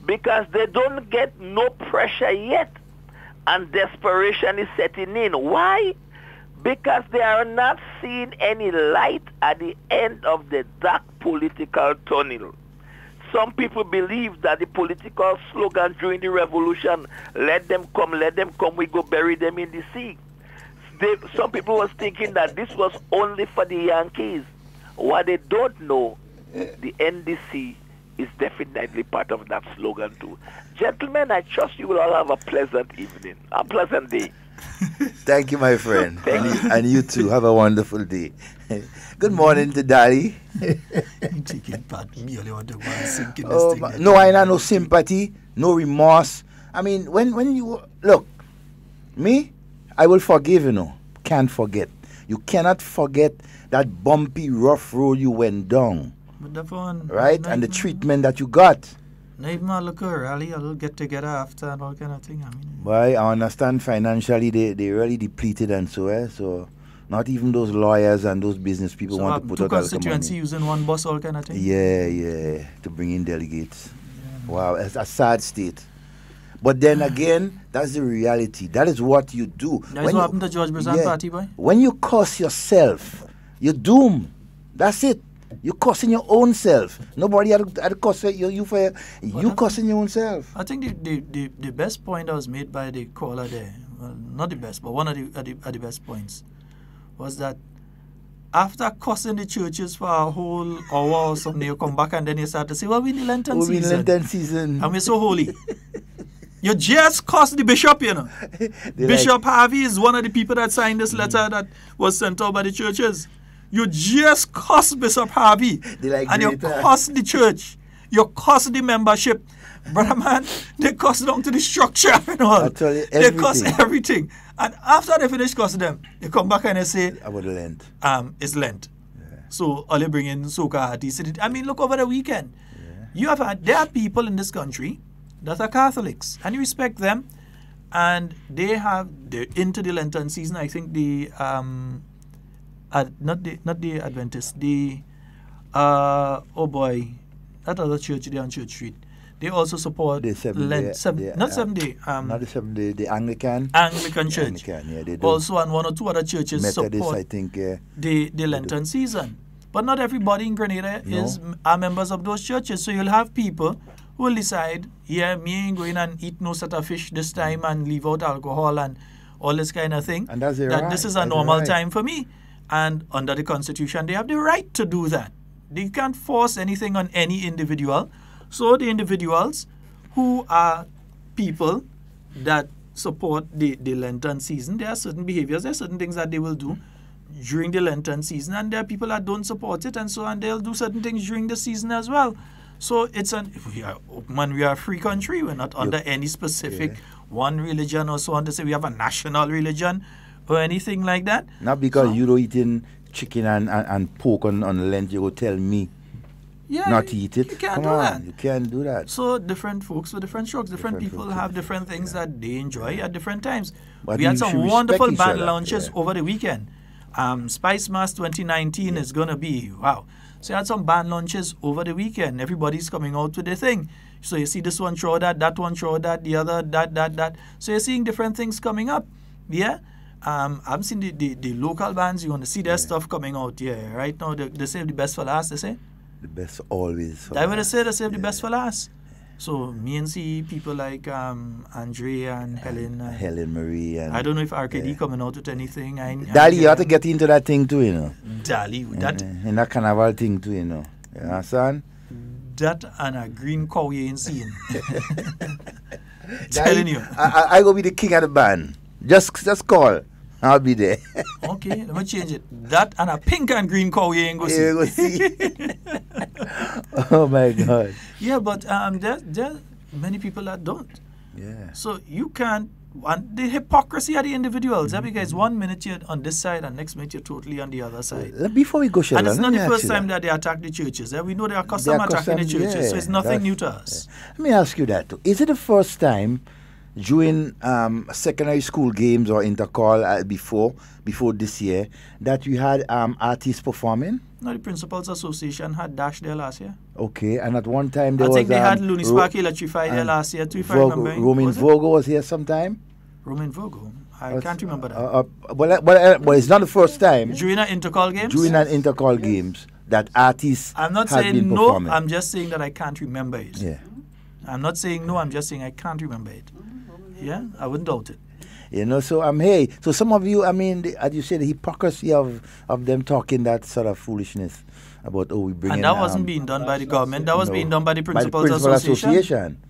they don't get no pressure yet and desperation is setting in. Why? Because they are not seeing any light at the end of the dark political tunnel. Some people believe that the political slogan during the revolution, let them come, we go bury them in the sea. Some people was thinking that this was only for the Yankees. What they don't know, the NDC is definitely part of that slogan too. Gentlemen, I trust you will all have a pleasant evening, a pleasant day. Thank you, my friend. And you too. Have a wonderful day. Good morning to Daddy. No, I know no sympathy, no remorse. I mean, when you look, me, I will forgive, can't forget. You cannot forget that bumpy, rough road you went down. Right? And the treatment that you got. Not even a look rally, a little get together after and all kind of thing. Why, I understand financially they really depleted and so not even those lawyers and those business people want to put out two constituency using one bus, all kind of thing. Yeah, to bring in delegates. Yeah. Wow, it's a sad state. But then again, that's the reality. That is what you do. That's what happened to George Brazan party, boy. When you curse yourself, you're doomed. That's it. You're cursing your own self. Nobody had to curse you for you cursing your own self. I think the best point that was made by the caller there, well, not the best, but one of the best points, was that after cursing the churches for a whole hour or something, you come back and then you start to say, well, we're in the Lenten season. We're in Lenten season. And we're so holy. You just cursed the bishop, Bishop Harvey is one of the people that signed this letter that was sent out by the churches. You just cursed Bishop Harvey. And you cursed the church. You cursed the membership. Brother man, they cursed down to the structure and all. They cursed everything. And after they finish cursing them, they come back and they say, about Lent. It's Lent. Yeah. So all they bring in soca artists. I mean, look over the weekend. Yeah. There are people in this country that are Catholics, and you respect them, and they're into the Lenten season. I think not the Adventists, that other church there on Church Street, they also support the Lent, not 7 day. Not the 7 day, the Anglican Church. Yeah, they do. Also, and one or two other churches Methodist, support I think, the Lenten season. But not everybody in Grenada are members of those churches. So you'll have people who will decide, me ain't going and eat no set of fish this time and leave out alcohol and all this kind of thing. And that's this is a normal time for me. And under the Constitution, they have the right to do that. They can't force anything on any individual. So the individuals who are people that support the Lenten season. There are certain behaviors, there are certain things that they will do during the Lenten season, and there are people that don't support it, and so on. They'll do certain things during the season as well. So we are a free country. We're not under any specific one religion or so on to say we have a national religion or anything like that. Not because you don't eating chicken and pork on Lent, you go tell me not to eat it. You can't Come do on, that. You can't do that. So different folks with different strokes. Different people have different things that they enjoy at different times. But we had you should some respect wonderful each band other. launches over the weekend. Spice Mass 2019 is going to be, wow. So you had some band launches over the weekend. Everybody's coming out with their thing. So you see this one show that one show that, the other that. So you're seeing different things coming up. Yeah. I've seen the local bands. You're going to see their stuff coming out. Yeah. Right now, they save the best for last, they say. The best always. I would say they save the best for last. So me and see people like Andre and Helen. Helen Marie. And I don't know if RKD coming out with anything. Dali, you have to get into that thing too, you know. Dali, that. In that carnival thing too, you know. You understand? That and a green cow you ain't seen. Telling you. I go be the king of the band. Just call. I'll be there. Okay, let me change it. That and a pink and green cow you ain't go see. You go see. Oh my God. Yeah, but there are many people that don't. Yeah. So you can't. And the hypocrisy of the individuals, because 1 minute you're on this side and next minute you're totally on the other side. Before we go, Sheldon, and it's not the first time that they attack the churches. We know they are accustomed to attacking the churches, so it's nothing new to us. Let me ask you that too. Is it the first time during secondary school games or intercall before this year that you had artists performing? No, the Principals Association had Dash there last year. Okay, and at one time there I was... think they had Looney Sparky Electrify there last year too, if I remember. Romain Vogo was here sometime? Romain Vogo? I can't remember that. But it's not the first time. During an intercall games? During an intercall games that artists I'm not have saying been no, performing. I'm just saying that I can't remember it. Yeah. I'm not saying no, I'm just saying I can't remember it. Yeah, I wouldn't doubt it. You know, so hey, so some of you, I mean, as you said, the hypocrisy of them talking that sort of foolishness about we bring. And that wasn't being done by the government. That was being done by the Principals Association.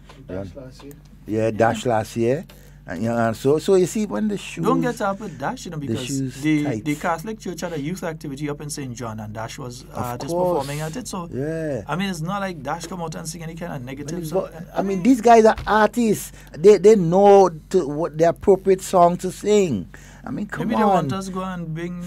Yeah, Dash last year. And, you know, so you see when the shoes... Don't get up with Dash, you know, because the Catholic Church had a youth activity up in St. John and Dash was just performing at it. So, yeah. I mean, it's not like Dash come out and sing any kind of negative song. I mean, these guys are artists. They know what the appropriate song to sing. I mean, come on. Maybe they want us to go and bring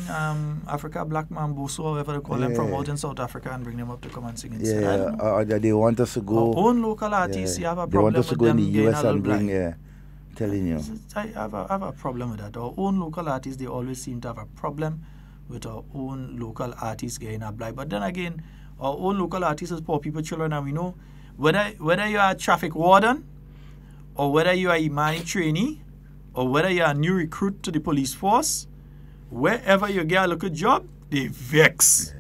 Africa Black Mamboso, or whatever they call them, from out in South Africa and bring them up to come and sing instead. Yeah, or they want us to go... Our own local artists, you have a problem. They want us to go in the US and bring... Black. Telling you. I have a problem with that. Our own local artists, they always seem to have a problem with our own local artists getting a blind. But then again, our own local artists is poor people, children, and we know whether you are a traffic warden or whether you are a Imani trainee or whether you are a new recruit to the police force, wherever you get a local job, they vex.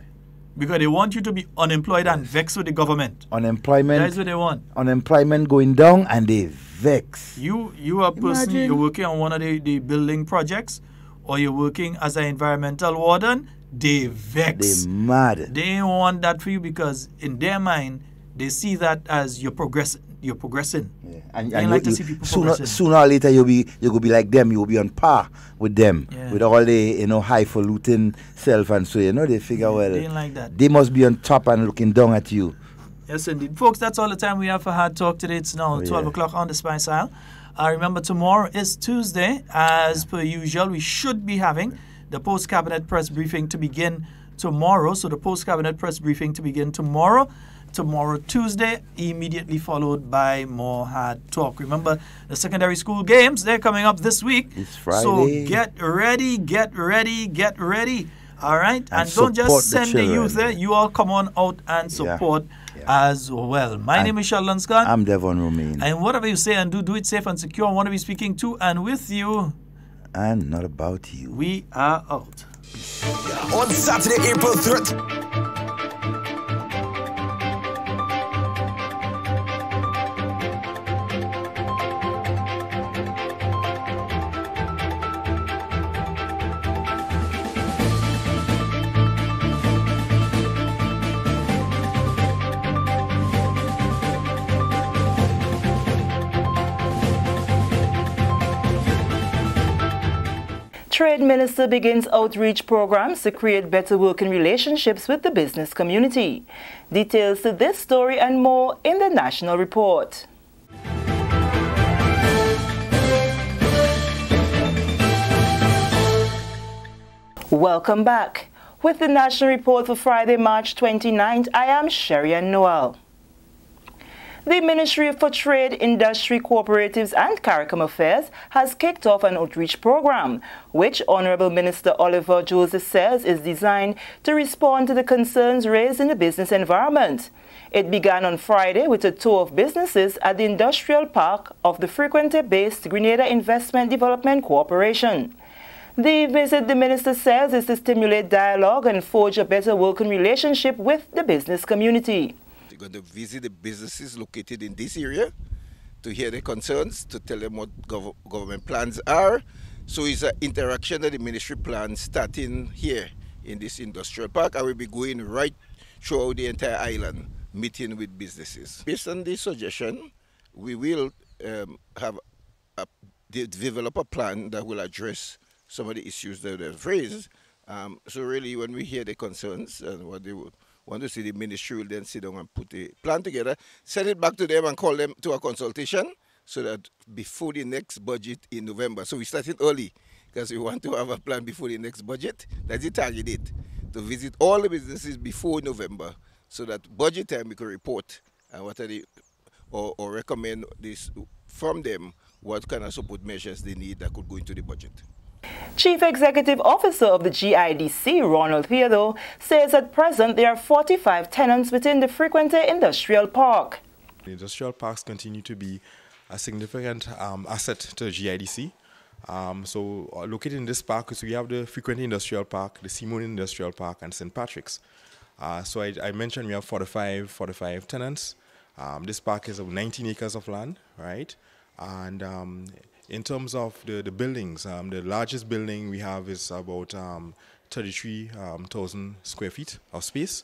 Because they want you to be unemployed and vex with the government. Unemployment. That's what they want. Unemployment going down and they vex. You are a person, you're working on one of the building projects or you're working as an environmental warden, they vex. They mad. They don't want that for you because in their mind, they see that as you're progressing. Yeah. And like to see people sooner or later you'll be like them. You'll be on par with them, with all the highfalutin self and so they figure they like that. They must be on top and looking down at you. Yes, indeed, folks. That's all the time we have for Hard Talk today. It's now 12 o'clock on the Spice Isle. Remember, tomorrow is Tuesday, as per usual. We should be having the post-cabinet press briefing to begin tomorrow. So the post-cabinet press briefing to begin tomorrow. Tomorrow, Tuesday, immediately followed by more Hard Talk. Remember, the secondary school games, they're coming up this week. It's Friday. So get ready. All right? And don't just send the youth there. You all come on out and support as well. My name is Sheldon Scott. I'm Devon Romain. And whatever you say and do it safe and secure. I want to be speaking to and with you. And not about you. We are out. On Saturday, April 3rd. Trade Minister begins outreach programs to create better working relationships with the business community. Details to this story and more in the National Report. Welcome back. With the National Report for Friday, March 29th, I am Sherry-Ann Noel. The Ministry for Trade, Industry, Cooperatives and CARICOM Affairs has kicked off an outreach program, which Honorable Minister Oliver Joseph says is designed to respond to the concerns raised in the business environment. It began on Friday with a tour of businesses at the industrial park of the frequency-based Grenada Investment Development Corporation. The visit, the minister says, is to stimulate dialogue and forge a better working relationship with the business community. We're going to visit the businesses located in this area to hear their concerns, to tell them what government plans are. So it's an interaction that the ministry plans starting here in this industrial park. I will be going right throughout the entire island, meeting with businesses. Based on this suggestion, we will develop a plan that will address some of the issues that they've raised. So really, when we hear the concerns and what they would want to see, the ministry will then sit down and put a plan together, send it back to them and call them to a consultation so that before the next budget in November. So we started early because we want to have a plan before the next budget. That's the target date, to visit all the businesses before November so that budget time we can report and what are the, or recommend this from them, what kind of support measures they need that could go into the budget. Chief Executive Officer of the GIDC, Ronald Theodore, says at present there are 45 tenants within the Frequency Industrial Park. The industrial parks continue to be a significant asset to GIDC. So located in this park, so we have the Frequency Industrial Park, the Simon Industrial Park, and St. Patrick's. So I mentioned we have 45 tenants. This park is 19 acres of land, right? And in terms of the buildings, the largest building we have is about 33,000 square feet of space.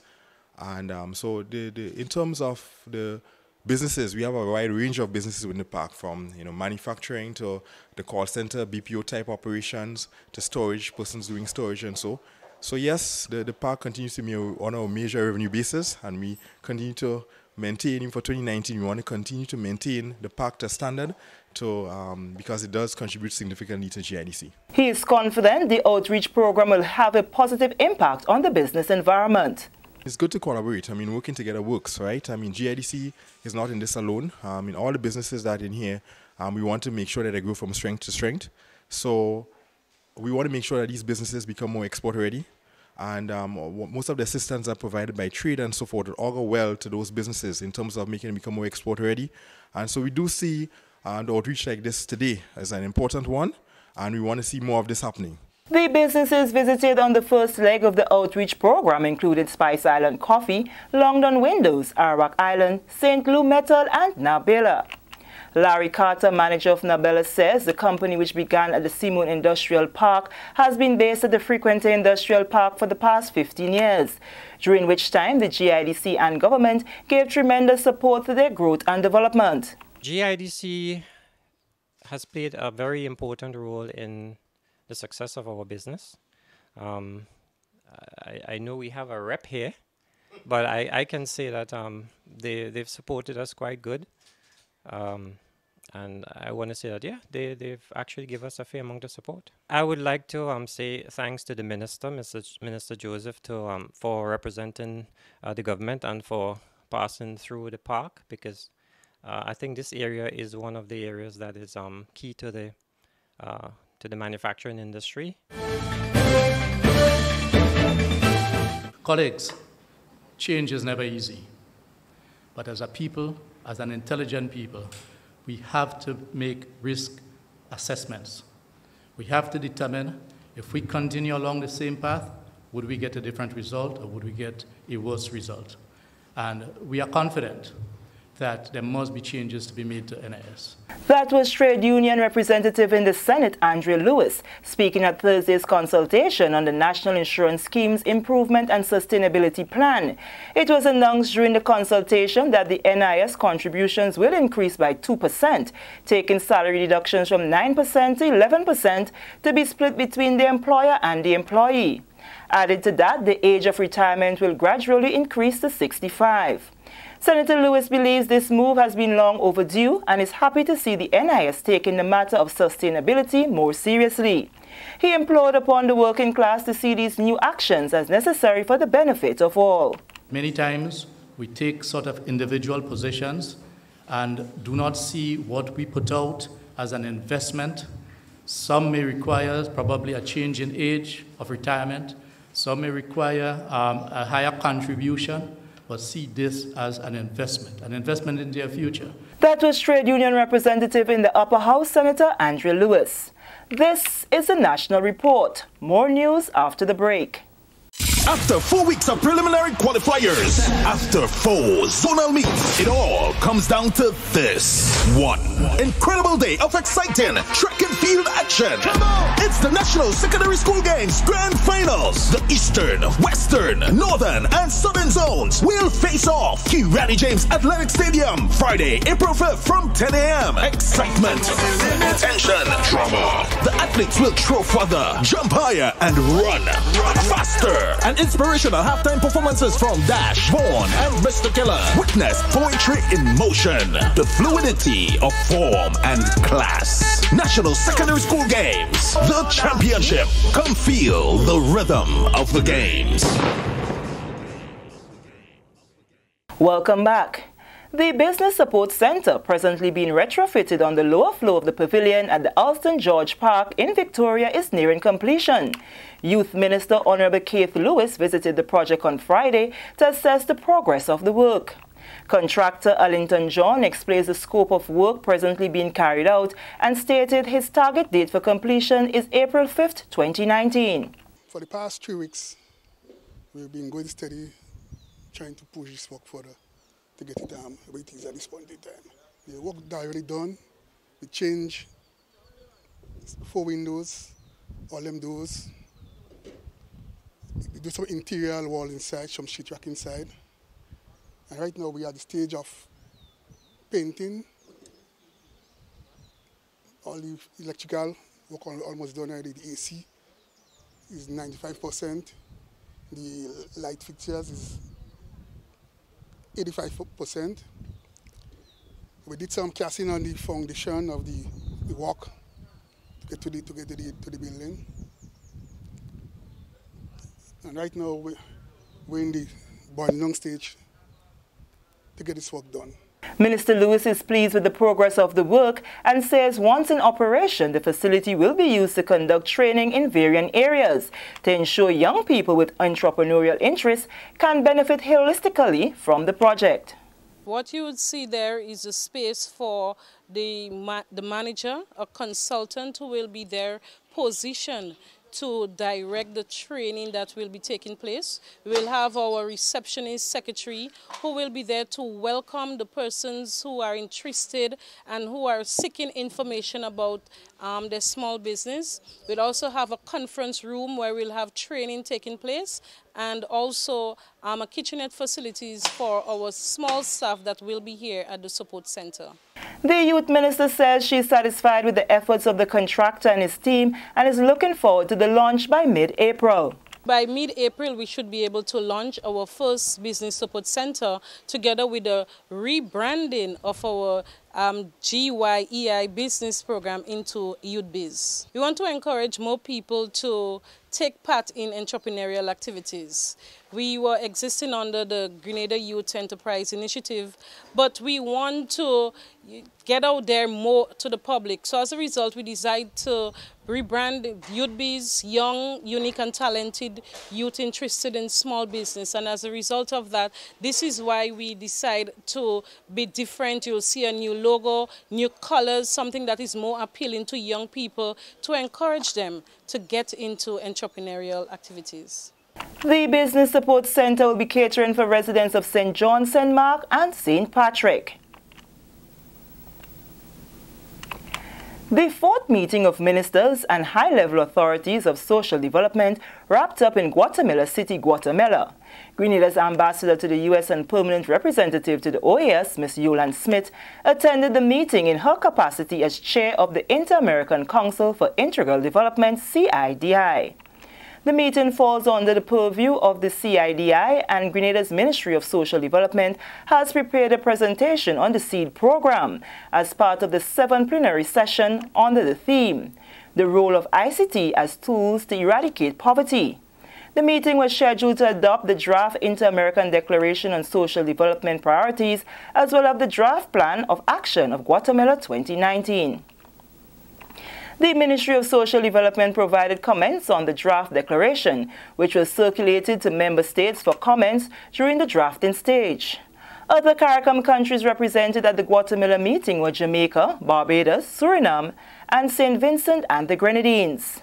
And so in terms of the businesses, we have a wide range of businesses within the park, from manufacturing to the call center, BPO type operations, to storage, persons doing storage and so. So yes, the park continues to be on our major revenue basis, and we continue to maintain, for 2019, we want to continue to maintain the park to standard because it does contribute significantly to GIDC. He is confident the outreach program will have a positive impact on the business environment. It's good to collaborate. Working together works, right? GIDC is not in this alone. All the businesses that are in here, we want to make sure that they grow from strength to strength. So we want to make sure that these businesses become more export ready. And most of the assistance are provided by trade and so forth. It all go well to those businesses in terms of making them become more export ready. And so we do see the outreach like this today as an important one, and we want to see more of this happening. The businesses visited on the first leg of the outreach program included Spice Island Coffee, Longdon Windows, Arawak Island, St. Lou Metal, and Nabela. Larry Carter, manager of Nabela, says the company, which began at the Simon Industrial Park, has been based at the Frequency Industrial Park for the past 15 years, during which time the GIDC and government gave tremendous support to their growth and development. GIDC has played a very important role in the success of our business. I know we have a rep here, but I can say that they've supported us quite good. And I want to say that, yeah, they've actually given us a fair amount of support. I would like to say thanks to the minister, Minister Joseph, for representing the government and for passing through the park, because I think this area is one of the areas that is key to the manufacturing industry. Colleagues, change is never easy. But as a people, as an intelligent people, we have to make risk assessments. We have to determine if we continue along the same path, would we get a different result or would we get a worse result? And we are confident that there must be changes to be made to NIS. That was trade union representative in the Senate, Andre Lewis, speaking at Thursday's consultation on the National Insurance Scheme's Improvement and Sustainability Plan. It was announced during the consultation that the NIS contributions will increase by 2%, taking salary deductions from 9% to 11% to be split between the employer and the employee. Added to that, the age of retirement will gradually increase to 65. Senator Lewis believes this move has been long overdue and is happy to see the NIS taking the matter of sustainability more seriously. He implored upon the working class to see these new actions as necessary for the benefit of all. Many times we take sort of individual positions and do not see what we put out as an investment. Some may require probably a change in age of retirement. Some may require a higher contribution, but see this as an investment in their future. That was trade union representative in the Upper House, Senator Andre Lewis. This is the National Report. More news after the break. After 4 weeks of preliminary qualifiers, after 4 zonal meets, it all comes down to this one incredible day of exciting track and field action. It's the National Secondary School Games Grand Finals. The Eastern, Western, Northern, and Southern zones will face off. Randy James Athletic Stadium, Friday, April 5th from 10 a.m. Excitement, tension, drama. The athletes will throw further, jump higher, and run faster. And inspirational halftime performances from Dash, Vaughn, and Mr. Killer. Witness poetry in motion, the fluidity of form and class. National Secondary School Games, the championship. Come feel the rhythm of the games. Welcome back. The Business Support Center, presently being retrofitted on the lower floor of the pavilion at the Alston George Park in Victoria, is nearing completion. Youth Minister Honorable Keith Lewis visited the project on Friday to assess the progress of the work. Contractor Allington John explains the scope of work presently being carried out and stated his target date for completion is April 5th, 2019. For the past 3 weeks, we've been going steady, trying to push this work further to get it where it is at this point in time. The work already done. We change 4 windows, all them doors. We do some interior wall inside, some sheetrock inside. And right now we are at the stage of painting. All the electrical work almost done already. The AC is 95%. The light fixtures is 85%. We did some casting on the foundation of the walk to get to the building. And right now we're in the boiling stage to get this work done. Minister Lewis is pleased with the progress of the work and says once in operation, the facility will be used to conduct training in varying areas to ensure young people with entrepreneurial interests can benefit holistically from the project. What you would see there is a space for the manager, a consultant who will be there positioned to direct the training that will be taking place. We will have our receptionist secretary who will be there to welcome the persons who are interested and who are seeking information about their small business. We'll also have a conference room where we'll have training taking place, and also a kitchenette facilities for our small staff that will be here at the support center. The youth minister says she is satisfied with the efforts of the contractor and his team and is looking forward to the launch by mid-April. By mid-April, we should be able to launch our first business support center together with the rebranding of our WeiVybz business program into WeiVybz. We want to encourage more people to take part in entrepreneurial activities. We were existing under the Grenada Youth Enterprise Initiative, but we want to get out there more to the public. So as a result, we decided to rebrand WeiVybz, young, unique and talented youth interested in small business. And as a result of that, this is why we decide to be different. You'll see a new logo, new colors, something that is more appealing to young people to encourage them to get into entrepreneurial activities. The Business Support Center will be catering for residents of St. John, St. Mark and St. Patrick. The fourth meeting of ministers and high-level authorities of social development wrapped up in Guatemala City, Guatemala. Grenada's ambassador to the U.S. and permanent representative to the OAS, Ms. Yolande Smith, attended the meeting in her capacity as chair of the Inter-American Council for Integral Development, CIDI. The meeting falls under the purview of the CIDI, and Grenada's Ministry of Social Development has prepared a presentation on the SEED program as part of the 7th plenary session under the theme, The Role of ICT as Tools to Eradicate Poverty. The meeting was scheduled to adopt the draft Inter-American Declaration on Social Development Priorities as well as the draft Plan of Action of Guatemala 2019. The Ministry of Social Development provided comments on the draft declaration, which was circulated to member states for comments during the drafting stage. Other CARICOM countries represented at the Guatemala meeting were Jamaica, Barbados, Suriname, and St. Vincent and the Grenadines.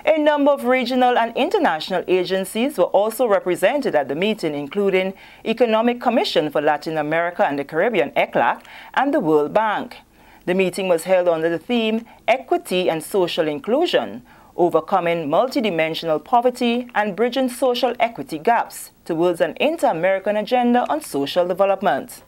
A number of regional and international agencies were also represented at the meeting, including Economic Commission for Latin America and the Caribbean, ECLAC, and the World Bank. The meeting was held under the theme Equity and Social Inclusion, Overcoming Multidimensional Poverty and Bridging Social Equity Gaps towards an Inter-American Agenda on Social Development.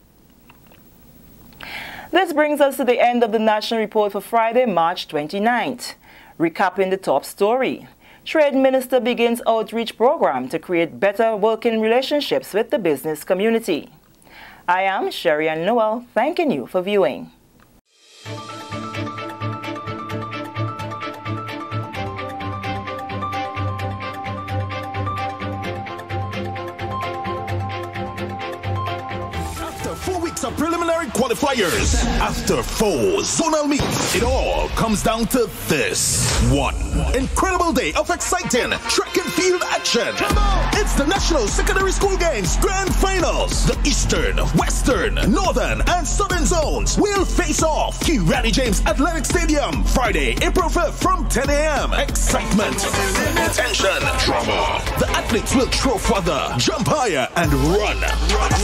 This brings us to the end of the National Report for Friday, March 29th. Recapping the top story. Trade Minister begins outreach program to create better working relationships with the business community. I am Sherry Ann Noel, thanking you for viewing. Of preliminary qualifiers. After 4 zonal meets, it all comes down to this. 1 incredible day of exciting track and field action. It's the National Secondary School Games Grand Finals. The Eastern, Western, Northern, and Southern zones will face off. Carriacou James Athletic Stadium, Friday, April 5th from 10 a.m. Excitement, tension, drama. The athletes will throw further, jump higher, and run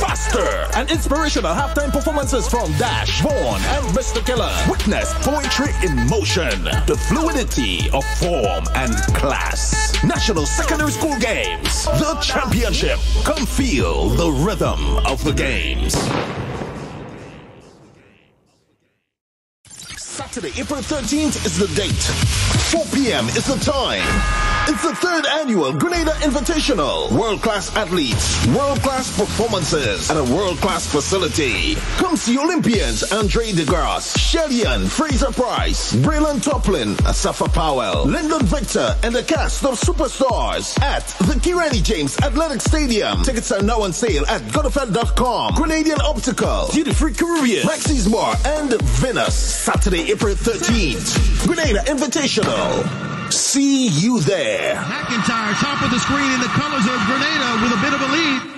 faster. An inspirational halftime performances from Dash, Vaughn, and Mr. Killer. Witness poetry in motion, the fluidity of form and class. National Secondary School Games, the championship. Come feel the rhythm of the games. Saturday, April 13th is the date. 4 p.m. is the time. It's the 3rd annual Grenada Invitational. World-class athletes, world-class performances, and a world-class facility. Come see Olympians Andre DeGrasse, Sheldon Fraser Price, Braylon Toplin, Asafa Powell, Lyndon Victor, and the cast of superstars at the Carriacou James Athletic Stadium. Tickets are now on sale at godofed.com. Grenadian Optical, Duty Free Caribbean, Maxis Bar, and Venus. Saturday, April 13th. Grenada Invitational. See you there. McIntyre, top of the screen in the colors of Grenada with a bit of a lead.